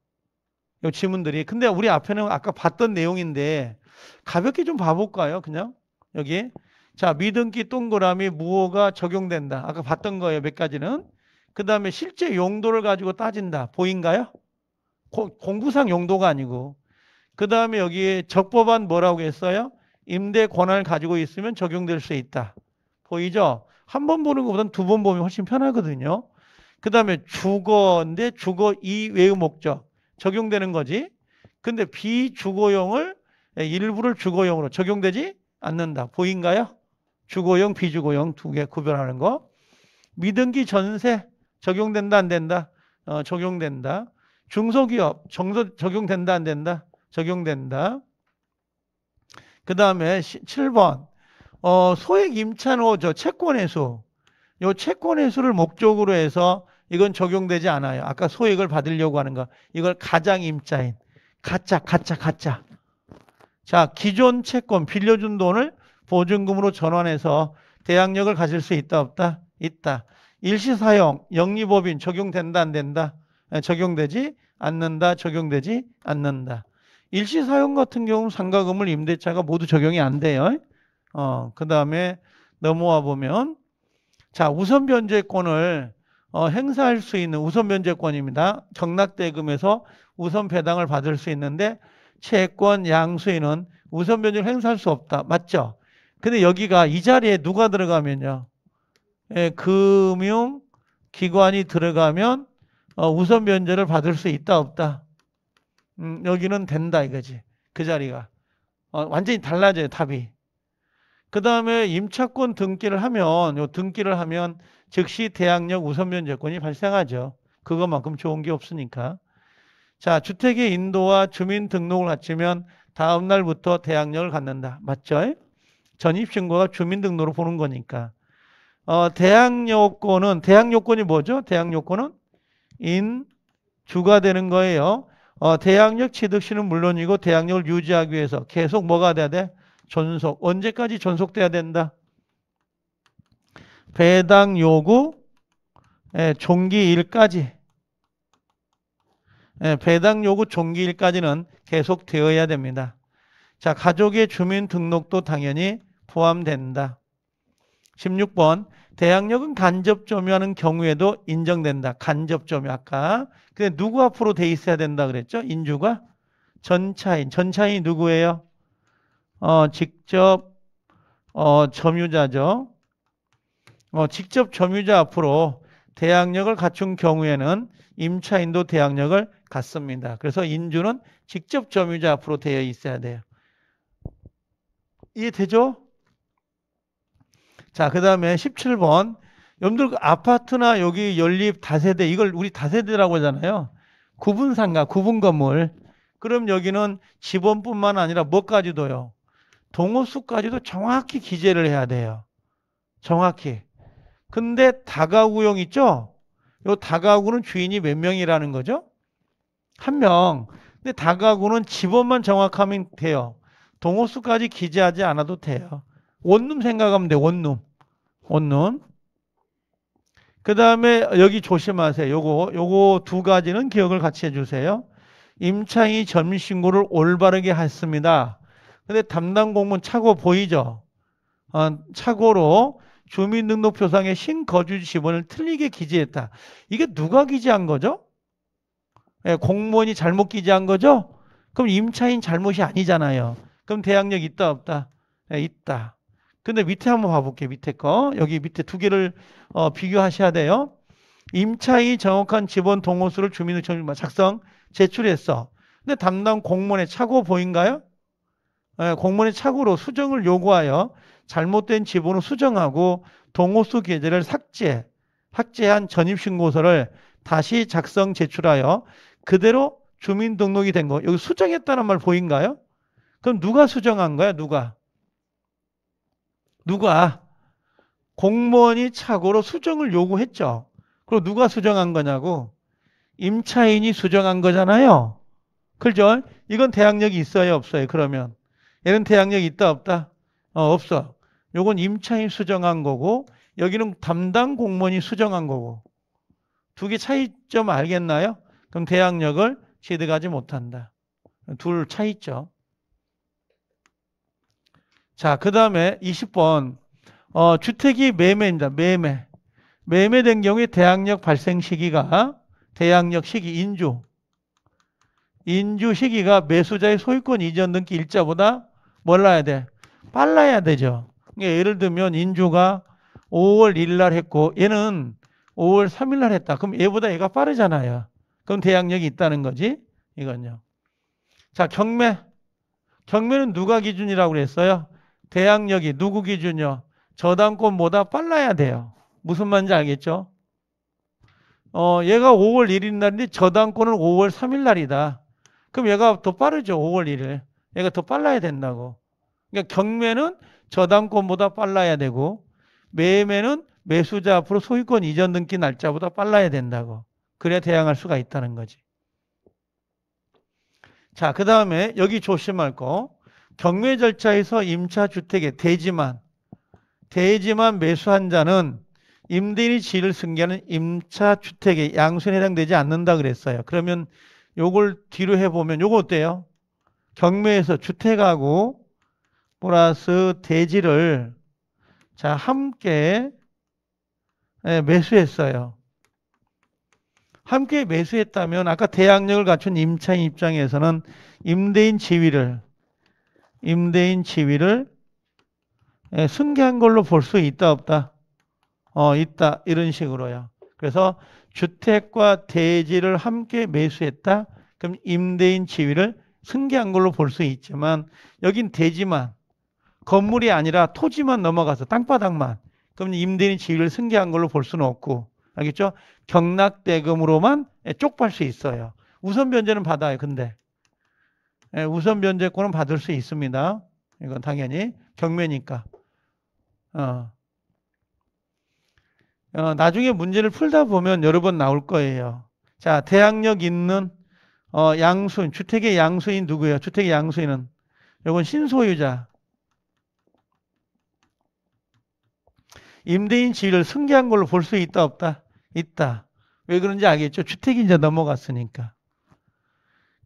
요 지문들이. 근데 우리 앞에는 아까 봤던 내용인데 가볍게 좀 봐볼까요? 그냥 여기. 자, 미등기 동그라미 무어가 적용된다. 아까 봤던 거예요, 몇 가지는. 그 다음에 실제 용도를 가지고 따진다. 보인가요? 공부상 용도가 아니고. 그 다음에 여기에 적법한 뭐라고 했어요? 임대 권한을 가지고 있으면 적용될 수 있다. 보이죠? 한 번 보는 것보다는 두 번 보면 훨씬 편하거든요. 그 다음에 주거인데 주거 이외의 목적 적용되는 거지. 근데 비주거용을 일부를 주거용으로 적용되지 않는다. 보인가요? 주거용, 비주거용 두 개 구별하는 거. 미등기 전세 적용된다, 안 된다? 적용된다. 중소기업 적용된다, 안 된다? 적용된다. 그 다음에 7번 소액 임차노 채권 회수. 요 채권 회수를 목적으로 해서 이건 적용되지 않아요. 아까 소액을 받으려고 하는 거. 이걸 가장 임차인. 가짜. 자, 기존 채권 빌려준 돈을 보증금으로 전환해서 대항력을 가질 수 있다, 없다? 있다. 일시사용, 영리법인 적용된다, 안 된다? 적용되지 않는다, 적용되지 않는다. 일시사용 같은 경우는 상가건물 임대차가 모두 적용이 안 돼요. 그 다음에 넘어와 보면 자, 우선변제권을 행사할 수 있는 우선변제권입니다. 경락대금에서 우선 배당을 받을 수 있는데 채권 양수인은 우선변제를 행사할 수 없다. 맞죠? 근데 여기가 이 자리에 누가 들어가면요. 금융기관이 들어가면 우선변제를 받을 수 있다, 없다? 여기는 된다 이거지. 그 자리가. 완전히 달라져요, 답이. 그 다음에 임차권 등기를 하면, 등기를 하면 즉시 대항력 우선변제권이 발생하죠. 그것만큼 좋은 게 없으니까. 자, 주택의 인도와 주민등록을 갖추면 다음 날부터 대항력을 갖는다. 맞죠? 전입신고가 주민등록으로 보는 거니까. 대항요건이 뭐죠? 대항요건은 인주가 되는 거예요. 대항력 취득시는 물론이고 대항력을 유지하기 위해서 계속 뭐가 돼야 돼? 존속. 언제까지 존속돼야 된다? 배당 요구 종기일까지. 배당 요구 종기일까지는 계속 되어야 됩니다. 자, 가족의 주민등록도 당연히 포함된다. 16번 대항력은 간접 점유하는 경우에도 인정된다. 간접 점유 아까. 근데 누구 앞으로 돼 있어야 된다 그랬죠? 인주가? 전차인. 전차인이 누구예요? 직접 점유자죠. 직접 점유자 앞으로 대항력을 갖춘 경우에는 임차인도 대항력을 갖습니다. 그래서 인주는 직접 점유자 앞으로 되어 있어야 돼요. 이해되죠? 자, 그 다음에 17번. 여러분들 아파트나 여기 연립 다세대, 이걸 우리 다세대라고 하잖아요. 구분상가, 구분건물. 그럼 여기는 집원뿐만 아니라 뭐까지도요? 동호수까지도 정확히 기재를 해야 돼요. 정확히. 근데 다가구용 있죠? 요 다가구는 주인이 몇 명이라는 거죠? 한 명. 근데 다가구는 집원만 정확하면 돼요. 동호수까지 기재하지 않아도 돼요. 원룸 생각하면 돼. 원룸. 그 다음에 여기 조심하세요. 요거 두 가지는 기억을 같이 해주세요. 임차인이 점유신고를 올바르게 했습니다. 근데 담당 공무원 착오 보이죠? 착오로 주민등록표상의 신거주지 지번을 틀리게 기재했다. 이게 누가 기재한 거죠? 공무원이 잘못 기재한 거죠? 그럼 임차인 잘못이 아니잖아요. 그럼 대항력 있다 없다? 있다. 근데 밑에 한번 봐볼게요. 밑에 거. 여기 밑에 두 개를 비교하셔야 돼요. 임차인이 정확한 지번 동호수를 주민등록증 작성 제출했어. 근데 담당 공무원의 착오 보인가요? 공무원의 착오로 수정을 요구하여 잘못된 지번을 수정하고 동호수 계좌를 삭제한 전입신고서를 다시 작성 제출하여 그대로 주민등록이 된 거. 여기 수정했다는 말 보인가요? 그럼 누가 수정한 거야? 누가? 공무원이 착오로 수정을 요구했죠. 그리고 누가 수정한 거냐고? 임차인이 수정한 거잖아요. 그죠? 이건 대항력이 있어요, 없어요? 그러면 얘는 대항력이 있다, 없다? 없어. 요건 임차인 수정한 거고 여기는 담당 공무원이 수정한 거고 두 개 차이점 알겠나요? 그럼 대항력을 취득하지 못한다. 둘 차이점. 자, 그 다음에 20번. 주택이 매매입니다. 매매된 경우에 대항력 발생 시기가 대항력 시기 인주 시기가 매수자의 소유권 이전 등기 일자보다 몰라야 돼. 빨라야 되죠. 그러니까 예를 들면 인주가 5월 1일 날 했고 얘는 5월 3일 날 했다. 그럼 얘보다 얘가 빠르잖아요. 그럼 대항력이 있다는 거지. 이건요. 자, 경매는 누가 기준이라고 그랬어요? 대항력이 누구 기준이요? 저당권보다 빨라야 돼요. 무슨 말인지 알겠죠? 얘가 5월 1일 날인데 저당권은 5월 3일 날이다. 그럼 얘가 더 빠르죠. 5월 1일. 얘가 더 빨라야 된다고. 그러니까 경매는 저당권보다 빨라야 되고 매매는 매수자 앞으로 소유권 이전 등기 날짜보다 빨라야 된다고. 그래야 대항할 수가 있다는 거지. 자, 그 다음에 여기 조심할 거. 경매 절차에서 임차주택에 대지만 매수한 자는 임대인이 지위를 승계하는 임차주택에 양수에 해당되지 않는다 그랬어요. 그러면 요걸 뒤로 해보면 요거 어때요? 경매에서 주택하고 플러스 대지를 자 함께 매수했어요. 함께 매수했다면 아까 대항력을 갖춘 임차인 입장에서는 임대인 지위를 승계한 걸로 볼 수 있다 없다? 있다 이런 식으로요. 그래서 주택과 대지를 함께 매수했다. 그럼 임대인 지위를 승계한 걸로 볼 수 있지만 여긴 대지만 건물이 아니라 토지만 넘어가서 땅바닥만 그럼 임대인 지위를 승계한 걸로 볼 수는 없고 알겠죠? 경락대금으로만 쪽팔 수 있어요. 우선 변제는 받아요. 근데 우선 변제권은 받을 수 있습니다. 이건 당연히 경매니까. 나중에 문제를 풀다 보면 여러 번 나올 거예요. 자, 대항력 있는 양수인, 주택의 양수인 누구예요? 주택의 양수인은 이건 신소유자. 임대인 지위를 승계한 걸로 볼 수 있다 없다? 있다. 왜 그런지 알겠죠? 주택이 이제 넘어갔으니까.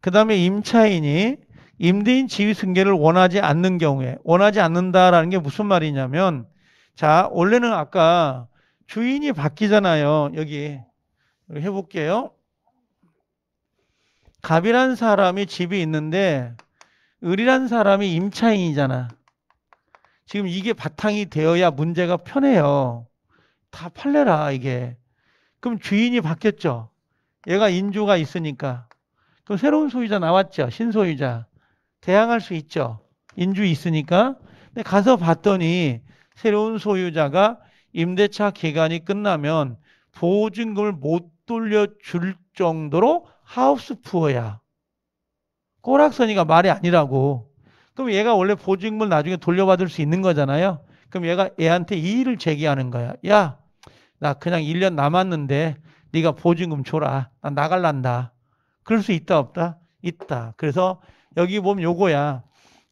그 다음에 임차인이 임대인 지위 승계를 원하지 않는 경우에 원하지 않는다라는 게 무슨 말이냐면 자, 원래는 아까 주인이 바뀌잖아요. 여기 해볼게요. 갑이란 사람이 집이 있는데 을이란 사람이 임차인이잖아. 지금 이게 바탕이 되어야 문제가 편해요. 다 팔래라 이게. 그럼 주인이 바뀌었죠. 얘가 인주가 있으니까. 그럼 새로운 소유자 나왔죠. 신소유자. 대항할 수 있죠. 인주 있으니까. 근데 가서 봤더니 새로운 소유자가 임대차 기간이 끝나면 보증금을 못 돌려줄 정도로 하우스 푸어야. 꼬락서니가 말이 아니라고. 그럼 얘가 원래 보증금을 나중에 돌려받을 수 있는 거잖아요. 그럼 얘가 얘한테 이의를 제기하는 거야. 야, 나 그냥 1년 남았는데 네가 보증금 줘라. 나 나갈란다. 그럴 수 있다 없다? 있다. 그래서 여기 보면 요거야.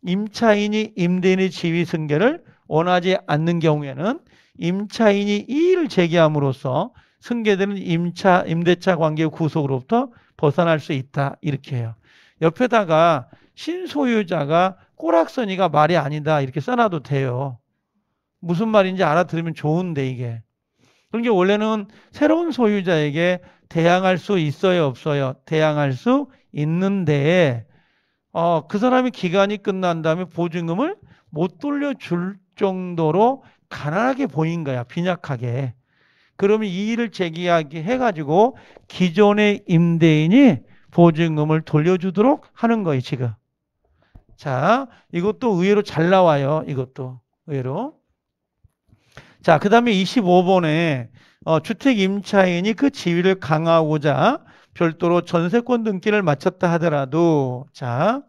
임차인이 임대인의 지위 승계를 원하지 않는 경우에는 임차인이 이의를 제기함으로써 승계되는 임대차 관계의 구속으로부터 벗어날 수 있다. 이렇게 해요. 옆에다가 신소유자가 꼬락서니가 말이 아니다. 이렇게 써놔도 돼요. 무슨 말인지 알아들으면 좋은데 이게. 그러니까 원래는 새로운 소유자에게 대항할 수 있어요, 없어요? 대항할 수 있는데 그 사람이 기간이 끝난 다음에 보증금을 못 돌려줄 정도로 가난하게 보인 거야. 빈약하게. 그러면 이의를 제기하게 해가지고 기존의 임대인이 보증금을 돌려주도록 하는 거예요. 지금. 자, 이것도 의외로 잘 나와요. 이것도 의외로. 자, 그 다음에 25번에 주택 임차인이 그 지위를 강화하고자 별도로 전세권 등기를 마쳤다 하더라도 자,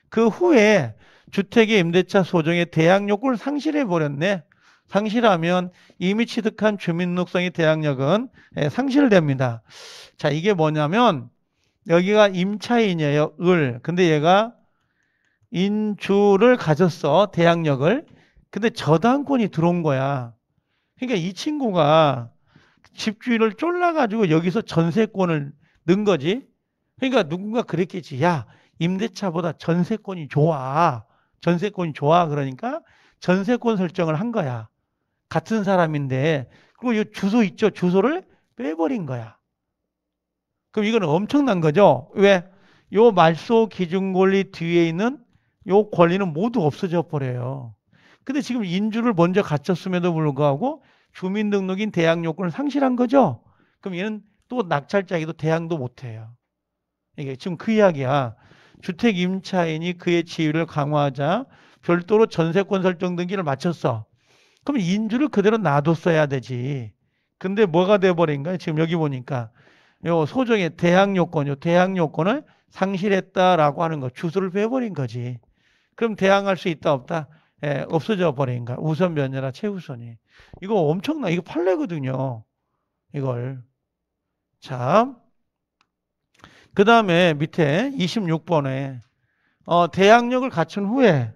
그 후에 주택의 임대차 소정의 대항 요건을 상실해 버렸네. 상실하면 이미 취득한 주민등록상의 대항력은 상실됩니다. 자, 이게 뭐냐면 여기가 임차인이에요. 근데 얘가 인주를 가졌어. 대항력을. 근데 저당권이 들어온 거야. 그러니까 이 친구가 집주인을 쫄라가지고 여기서 전세권을 넣은 거지. 그러니까 누군가 그랬겠지. 야, 임대차보다 전세권이 좋아. 전세권이 좋아. 그러니까 전세권 설정을 한 거야. 같은 사람인데. 그리고 이 주소 있죠. 주소를 빼버린 거야. 그럼 이거는 엄청난 거죠. 왜? 요 말소 기준 권리 뒤에 있는 요 권리는 모두 없어져 버려요. 근데 지금 인주를 먼저 갖췄음에도 불구하고 주민등록인 대항 요건을 상실한 거죠. 그럼 얘는 또 낙찰자에게도 대항도 못해요. 이게 지금 그 이야기야. 주택 임차인이 그의 지위를 강화하자 별도로 전세권 설정 등기를 마쳤어. 그럼 인주를 그대로 놔뒀어야 되지. 근데 뭐가 돼버린 거야? 지금 여기 보니까 요 소정의 대항 요건, 요 대항 요건을 상실했다라고 하는 거, 주소를 빼버린 거지. 그럼 대항할 수 있다 없다? 예, 없어져 버린 거야. 우선 변제나 최우선이. 이거 엄청나. 이거 판례거든요. 이걸. 자, 그 다음에 밑에 26번에 대항력을 갖춘 후에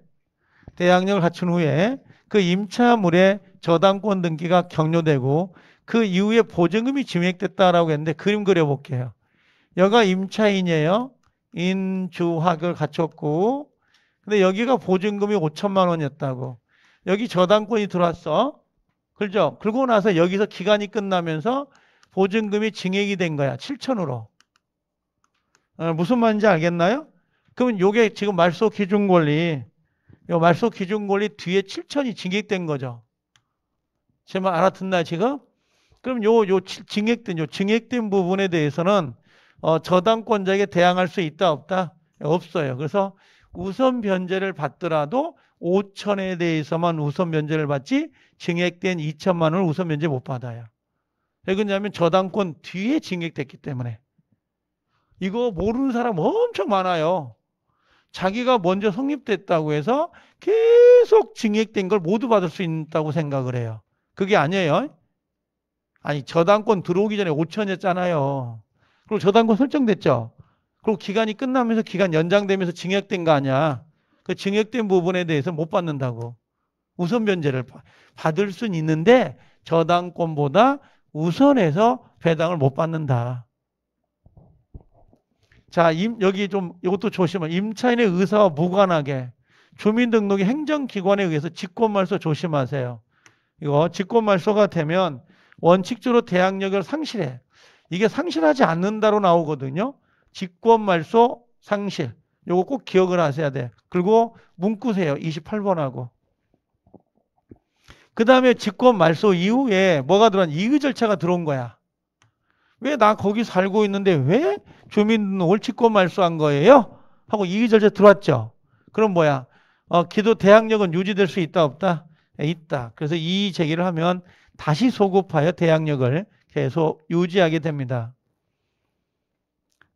그 임차물의 저당권 등기가 격려되고 그 이후에 보증금이 증액됐다라고 했는데 그림 그려볼게요. 여기가 임차인이에요. 인주학을 갖췄고 근데 여기가 보증금이 5천만 원이었다고. 여기 저당권이 들어왔어. 그렇죠? 그러고 나서 여기서 기간이 끝나면서 보증금이 증액이 된 거야. 7천으로. 무슨 말인지 알겠나요? 그러면 요게 지금 말소 기준 권리, 요 말소 기준 권리 뒤에 7천이 증액된 거죠. 제 말 알아듣나요, 지금? 그럼 증액된 부분에 대해서는 저당권자에게 대항할 수 있다, 없다? 없어요. 그래서 우선 변제를 받더라도 5천에 대해서만 우선 변제를 받지 증액된 2천만 원을 우선 변제 못 받아요. 왜 그러냐면 저당권 뒤에 증액됐기 때문에. 이거 모르는 사람 엄청 많아요. 자기가 먼저 성립됐다고 해서 계속 증액된 걸 모두 받을 수 있다고 생각을 해요. 그게 아니에요. 아니 저당권 들어오기 전에 5천이었잖아요. 그리고 저당권 설정됐죠. 그리고 기간이 끝나면서 기간 연장되면서 증액된 거 아니야. 그 증액된 부분에 대해서 못 받는다고. 우선 변제를 받을 수는 있는데 저당권보다 우선해서 배당을 못 받는다. 자, 여기 좀 이것도 조심해. 임차인의 의사와 무관하게 주민등록이 행정기관에 의해서 직권말소 조심하세요. 이거 직권말소가 되면 원칙적으로 대항력을 상실해. 이게 상실하지 않는다로 나오거든요. 직권말소 상실. 요거 꼭 기억을 하셔야 돼. 그리고 문구세요. 28번하고. 그 다음에 직권말소 이후에 뭐가 들어온? 이의 절차가 들어온 거야. 왜 나 거기 살고 있는데 왜 주민등록을 직권말소한 거예요? 하고 이의 절차 들어왔죠. 그럼 뭐야? 기도 대항력은 유지될 수 있다 없다? 있다. 그래서 이의 제기를 하면 다시 소급하여 대항력을 계속 유지하게 됩니다.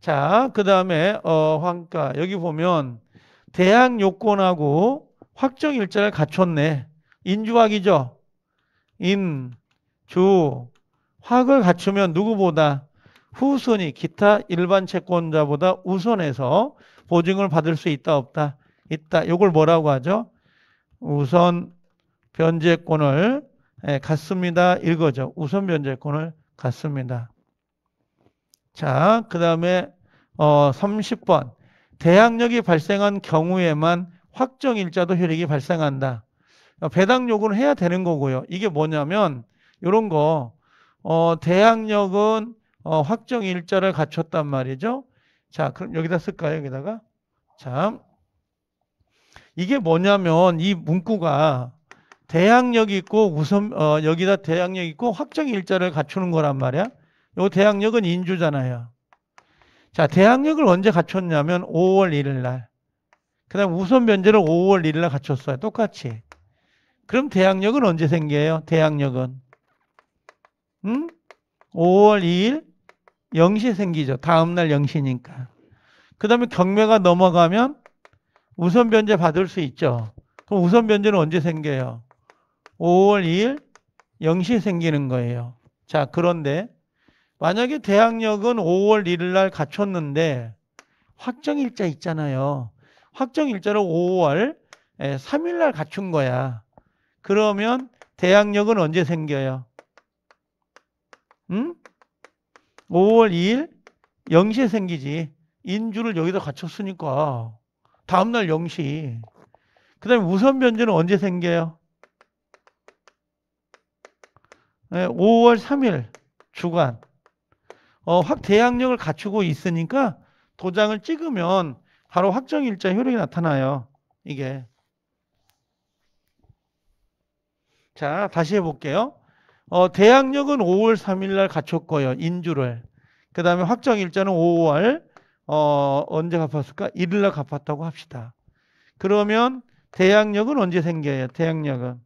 자, 그 다음에 환가. 여기 보면 대항 요건하고 확정 일자를 갖췄네. 인주확이죠. 인, 주, 확을 갖추면 누구보다 후순위 기타 일반 채권자보다 우선해서 보증을 받을 수 있다 없다? 있다. 이걸 뭐라고 하죠? 우선 변제권을 갖습니다. 이거죠. 우선 변제권을 갖습니다. 자, 그 다음에 30번. 대항력이 발생한 경우에만 확정일자도 효력이 발생한다. 배당 요구는 해야 되는 거고요. 이게 뭐냐면 이런 거 대항력은 확정일자를 갖췄단 말이죠. 자, 그럼 여기다 쓸까요? 여기다가. 자, 이게 뭐냐면 이 문구가 대항력이 있고 여기다 대항력 있고 확정일자를 갖추는 거란 말이야. 요 대항력은 인주잖아요. 자, 대항력을 언제 갖췄냐면 5월 1일 날. 그 다음 우선 변제를 5월 1일 날 갖췄어요. 똑같이. 그럼 대항력은 언제 생겨요? 대항력은 5월 2일 0시에 생기죠. 다음날 0시니까. 그 다음에 경매가 넘어가면 우선 변제 받을 수 있죠. 그럼 우선 변제는 언제 생겨요? 5월 2일 0시에 생기는 거예요. 자, 그런데 만약에 대항력은 5월 1일 날 갖췄는데 확정일자 있잖아요. 확정일자를 5월 3일 날 갖춘 거야. 그러면 대항력은 언제 생겨요? 응? 5월 2일 0시에 생기지. 인주를 여기다 갖췄으니까 다음날 0시. 그 다음에 우선 변제는 언제 생겨요? 5월 3일 주간. 확 대항력을 갖추고 있으니까 도장을 찍으면 바로 확정일자 효력이 나타나요. 이게. 자, 다시 해볼게요. 대항력은 5월 3일 날 갖췄고요. 인주를. 그 다음에 확정일자는 5월 언제 갚았을까? 1일 날 갚았다고 합시다. 그러면 대항력은 언제 생겨요? 대항력은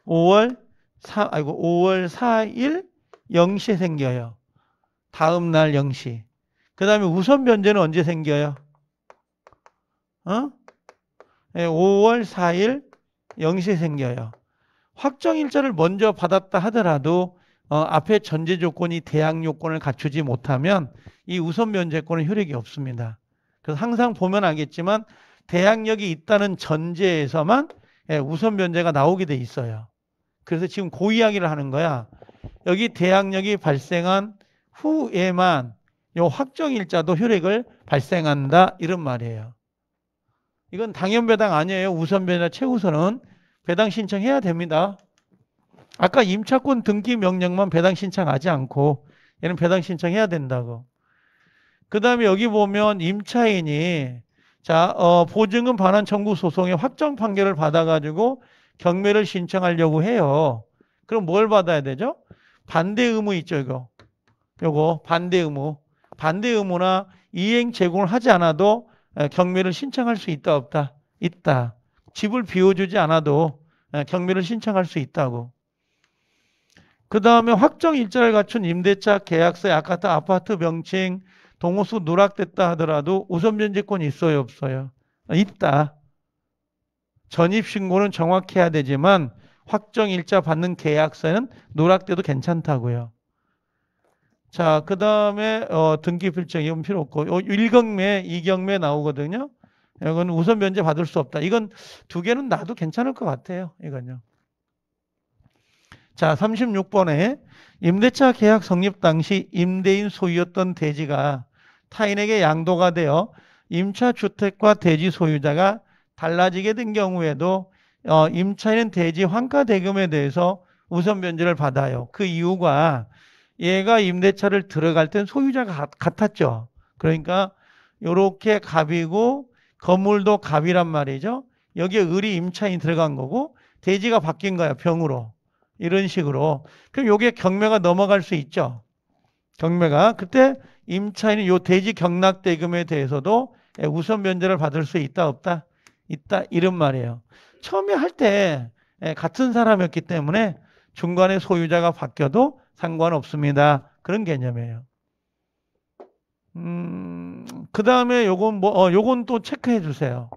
5월 4일 0시에 생겨요. 다음 날 0시. 그 다음에 우선 변제는 언제 생겨요? 5월 4일 0시에 생겨요. 확정일자를 먼저 받았다 하더라도 앞에 전제 조건이 대항 요건을 갖추지 못하면 이 우선 변제권은 효력이 없습니다. 그래서 항상 보면 알겠지만 대항력이 있다는 전제에서만 우선 변제가 나오게 돼 있어요. 그래서 지금 그 이야기를 하는 거야. 여기 대항력이 발생한 후에만 요 확정일자도 효력을 발생한다 이런 말이에요. 이건 당연 배당 아니에요. 우선 배당 최우선은 배당 신청해야 됩니다. 아까 임차권 등기 명령만 배당 신청하지 않고 얘는 배당 신청해야 된다고. 그 다음에 여기 보면 임차인이 보증금 반환 청구 소송의 확정 판결을 받아가지고 경매를 신청하려고 해요. 그럼 뭘 받아야 되죠? 반대 의무 있죠, 이거. 요거 반대 의무. 반대 의무나 이행 제공을 하지 않아도 경매를 신청할 수 있다, 없다? 있다. 집을 비워주지 않아도 경매를 신청할 수 있다고. 그 다음에 확정일자를 갖춘 임대차 계약서에 아파트 명칭, 동호수 누락됐다 하더라도 우선 변제권이 있어요, 없어요? 있다. 전입신고는 정확해야 되지만 확정일자 받는 계약서는 누락돼도 괜찮다고요. 자, 그 다음에 등기 필적 이건 필요 없고 1경매, 2경매 나오거든요. 이건 우선 변제 받을 수 없다. 이건 두 개는 놔도 괜찮을 것 같아요. 이건요. 자, 36번에 임대차 계약 성립 당시 임대인 소유였던 대지가 타인에게 양도가 되어 임차주택과 대지 소유자가 달라지게 된 경우에도 임차인은 대지 환가 대금에 대해서 우선 변제를 받아요. 그 이유가 얘가 임대차를 들어갈 땐 소유자가 같았죠. 그러니까 이렇게 갑이고 건물도 갑이란 말이죠. 여기에 을이 임차인이 들어간 거고 대지가 바뀐 거야, 병으로. 이런 식으로. 그럼 요게 경매가 넘어갈 수 있죠. 경매가. 그때 임차인이 요 대지 경락 대금에 대해서도 우선 변제를 받을 수 있다, 없다? 있다. 이런 말이에요. 처음에 할 때 같은 사람이었기 때문에 중간에 소유자가 바뀌어도 상관없습니다. 그런 개념이에요. 그 다음에 요건 또 체크해 주세요.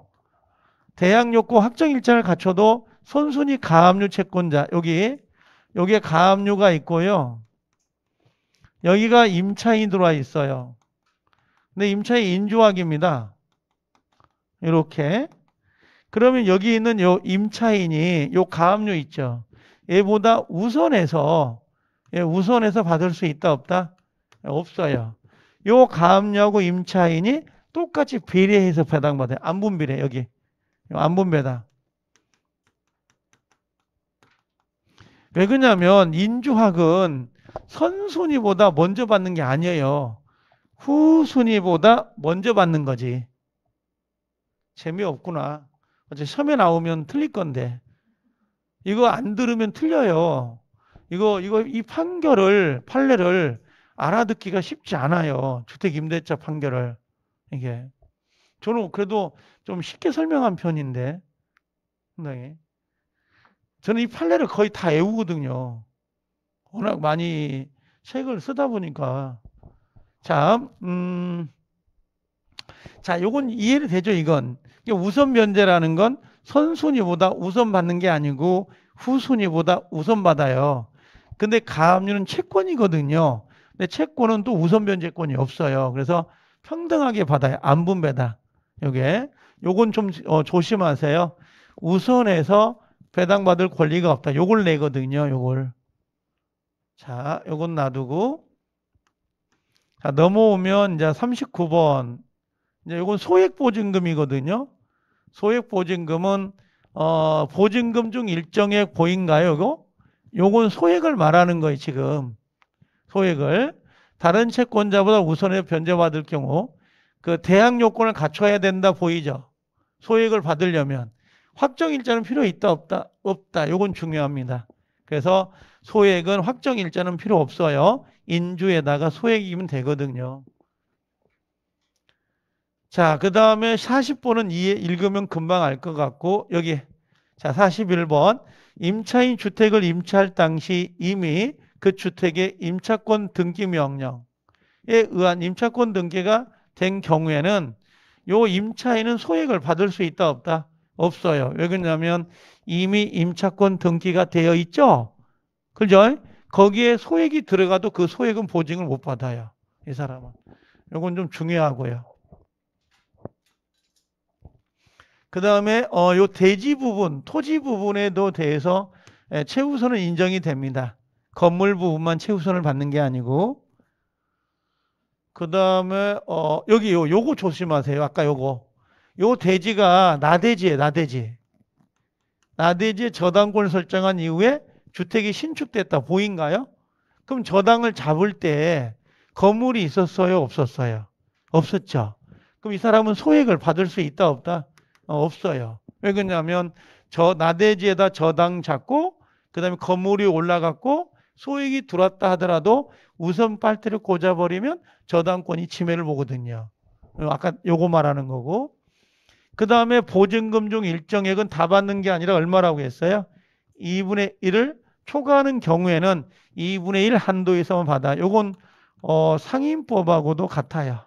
대항력과 확정일자를 갖춰도 선순위 가압류 채권자, 여기에 가압류가 있고요. 여기가 임차인이 들어와 있어요. 근데 임차인 인주학입니다. 이렇게. 그러면 여기 있는 요 임차인이 요 가압류 있죠. 얘보다 우선해서 받을 수 있다, 없다? 없어요. 요 가압류하고 임차인이 똑같이 비례해서 배당받아요. 안분비례, 여기. 안분배당. 왜 그러냐면 인주학은 선순위보다 먼저 받는 게 아니에요. 후순위보다 먼저 받는 거지. 재미없구나. 어차피 시험에 나오면 틀릴 건데. 이거 안 들으면 틀려요. 이 판례를 알아듣기가 쉽지 않아요. 주택임대차 판결을. 이게. 저는 그래도 좀 쉽게 설명한 편인데. 상당히. 저는 이 판례를 거의 다 외우거든요. 워낙 많이 책을 쓰다 보니까. 자, 요건 이해를 되죠, 이건. 우선 변제라는 건 선순위보다 우선 받는 게 아니고 후순위보다 우선 받아요. 근데 가압류는 채권이거든요. 근데 채권은 또 우선 변제권이 없어요. 그래서 평등하게 받아요. 안분 배당. 요건 좀 조심하세요. 우선해서 배당받을 권리가 없다. 요걸 내거든요. 요걸. 자, 요건 놔두고. 자, 넘어오면 이제 39번. 이제 요건 소액보증금이거든요. 소액보증금은 보증금 중 일정액 보인가요? 요건 소액을 말하는 거예요, 지금. 소액을. 다른 채권자보다 우선해 변제받을 경우 그 대항 요건을 갖춰야 된다 보이죠? 소액을 받으려면 확정일자는 필요 있다 없다? 없다. 요건 중요합니다. 그래서 소액은 확정일자는 필요 없어요. 인주에다가 소액이면 되거든요. 자, 그 다음에 40번은 읽으면 금방 알 것 같고, 여기, 자, 41번. 임차인 주택을 임차할 당시 이미 그 주택의 임차권 등기 명령에 의한 임차권 등기가 된 경우에는 요 임차인은 소액을 받을 수 있다, 없다? 없어요. 왜 그러냐면 이미 임차권 등기가 되어 있죠? 그죠? 거기에 소액이 들어가도 그 소액은 보증을 못 받아요. 이 사람은. 요건 좀 중요하고요. 그 다음에 요 대지 부분, 토지 부분에도 대해서 최우선은 인정이 됩니다. 건물 부분만 최우선을 받는 게 아니고. 그 다음에 여기 요거 조심하세요. 아까 요거. 요 대지가 나대지예요. 나대지. 나대지에 저당권을 설정한 이후에 주택이 신축됐다. 보인가요? 그럼 저당을 잡을 때 건물이 있었어요? 없었어요? 없었죠. 그럼 이 사람은 소액을 받을 수 있다 없다? 없어요. 왜 그러냐면 저 나대지에다 저당 잡고 그다음에 건물이 올라갔고 소액이 들어왔다 하더라도 우선 빨대를 꽂아버리면 저당권이 침해를 보거든요. 아까 요거 말하는 거고. 그 다음에 보증금 중 일정액은 다 받는 게 아니라 얼마라고 했어요? 2분의 1을 초과하는 경우에는 2분의 1 한도에서만 받아. 요건 상임법하고도 같아요.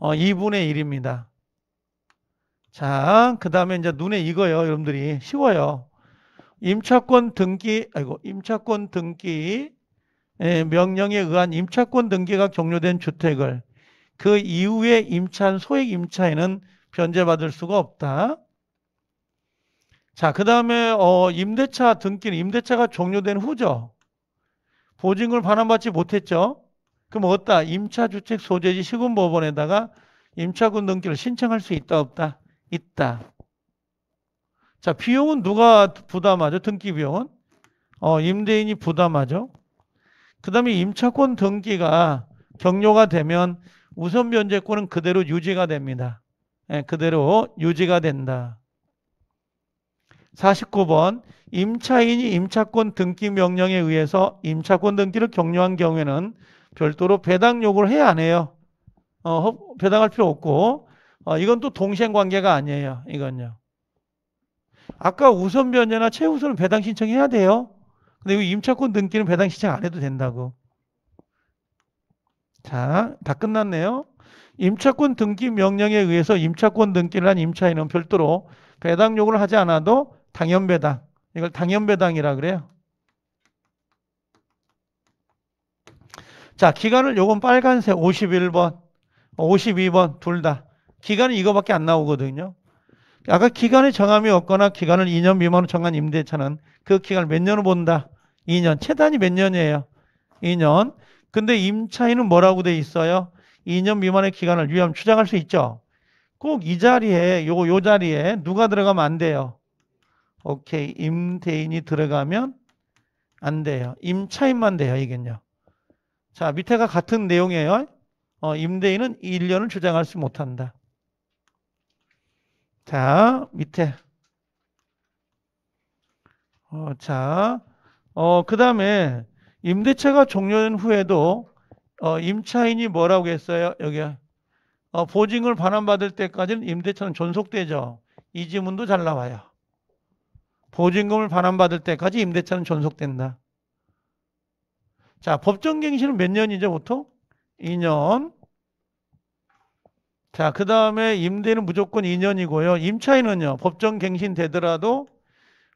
2분의 1입니다. 자, 그 다음에 이제 눈에 익어요. 여러분들이 쉬워요. 임차권 등기 명령에 의한 임차권 등기가 종료된 주택을 그 이후에 임차한 소액 임차인은 변제받을 수가 없다. 자, 그 다음에 임대차 등기는 임대차가 종료된 후죠. 보증금을 반환받지 못했죠. 그럼 어디다? 임차주택 소재지 시군법원에다가 임차권 등기를 신청할 수 있다 없다? 있다. 자, 비용은 누가 부담하죠? 등기 비용은? 임대인이 부담하죠. 그 다음에 임차권 등기가 격료가 되면 우선 변제권은 그대로 유지가 됩니다. 그대로 유지가 된다. 49번 임차인이 임차권 등기 명령에 의해서 임차권 등기를 격려한 경우에는 별도로 배당 요구를 해야 안 해요. 배당할 필요 없고 이건 또 동시행관계가 아니에요. 이건요. 아까 우선 변제나 최우선은 배당 신청해야 돼요. 근데 이 임차권 등기는 배당 신청 안 해도 된다고. 자, 다 끝났네요. 임차권 등기 명령에 의해서 임차권 등기를 한 임차인은 별도로 배당 요구를 하지 않아도 당연배당. 이걸 당연배당이라 그래요. 자, 기간을 요건 빨간색 51번, 52번 둘 다. 기간은 이거밖에 안 나오거든요. 아까 기간에 정함이 없거나 기간을 2년 미만으로 정한 임대차는 그 기간을 몇 년을 본다? 2년. 최단이 몇 년이에요? 2년. 근데 임차인은 뭐라고 돼 있어요? 2년 미만의 기간을 유효하면 주장할 수 있죠. 꼭 이 자리에 요 자리에 누가 들어가면 안 돼요. 오케이. 임대인이 들어가면 안 돼요. 임차인만 돼요. 이건요. 자, 밑에가 같은 내용이에요. 임대인은 1년을 주장할 수 못한다. 자, 밑에. 그 다음에 임대차가 종료된 후에도 임차인이 뭐라고 했어요? 여기 보증을 반환받을 때까지는 임대차는 존속되죠. 이 지문도 잘 나와요. 보증금을 반환받을 때까지 임대차는 존속된다. 자, 법정갱신은 몇 년이죠, 보통? 2년. 자, 그 다음에 임대는 무조건 2년이고요. 임차인은요, 법정 갱신되더라도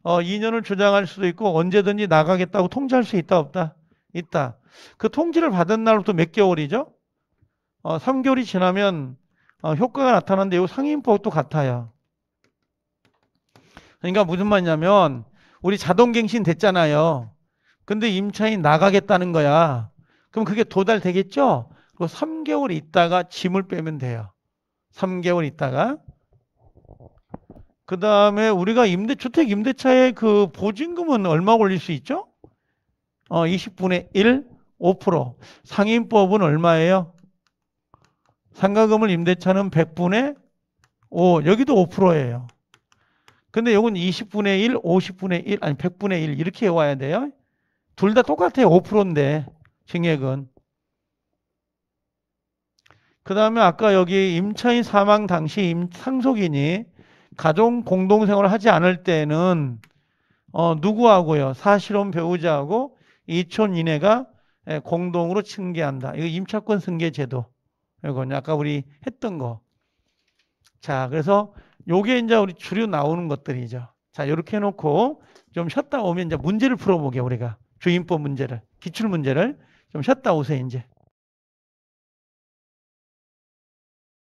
2년을 주장할 수도 있고 언제든지 나가겠다고 통지할 수 있다, 없다? 있다. 그 통지를 받은 날부터 몇 개월이죠? 3개월이 지나면 효과가 나타나는데 이 상임법도 같아요. 그러니까 무슨 말이냐면 우리 자동갱신 됐잖아요. 근데 임차인 나가겠다는 거야. 그럼 그게 도달되겠죠? 그리고 3개월 있다가 짐을 빼면 돼요. 3개월 있다가. 그 다음에 우리가 주택 임대차의 그 보증금은 얼마 올릴 수 있죠? 20분의 1, 5%. 상임법은 얼마예요? 상가금을 임대차는 100분의 5. 여기도 5%예요. 근데 요건 20분의 1, 50분의 1, 아니 100분의 1 이렇게 와야 돼요. 둘 다 똑같아요. 5%인데 증액은. 그 다음에 아까 여기 임차인 사망 당시 상속인이 가족 공동생활을 하지 않을 때는 누구하고요? 사실혼 배우자하고 이촌 이내가 공동으로 승계한다. 이거 임차권 승계 제도. 이건 아까 우리 했던 거. 자, 그래서 요게 이제 우리 주류 나오는 것들이죠. 자, 이렇게 해놓고 좀 쉬었다 오면 이제 문제를 풀어보게 우리가 주임법 문제를 기출 문제를 좀 쉬었다 오세요 이제.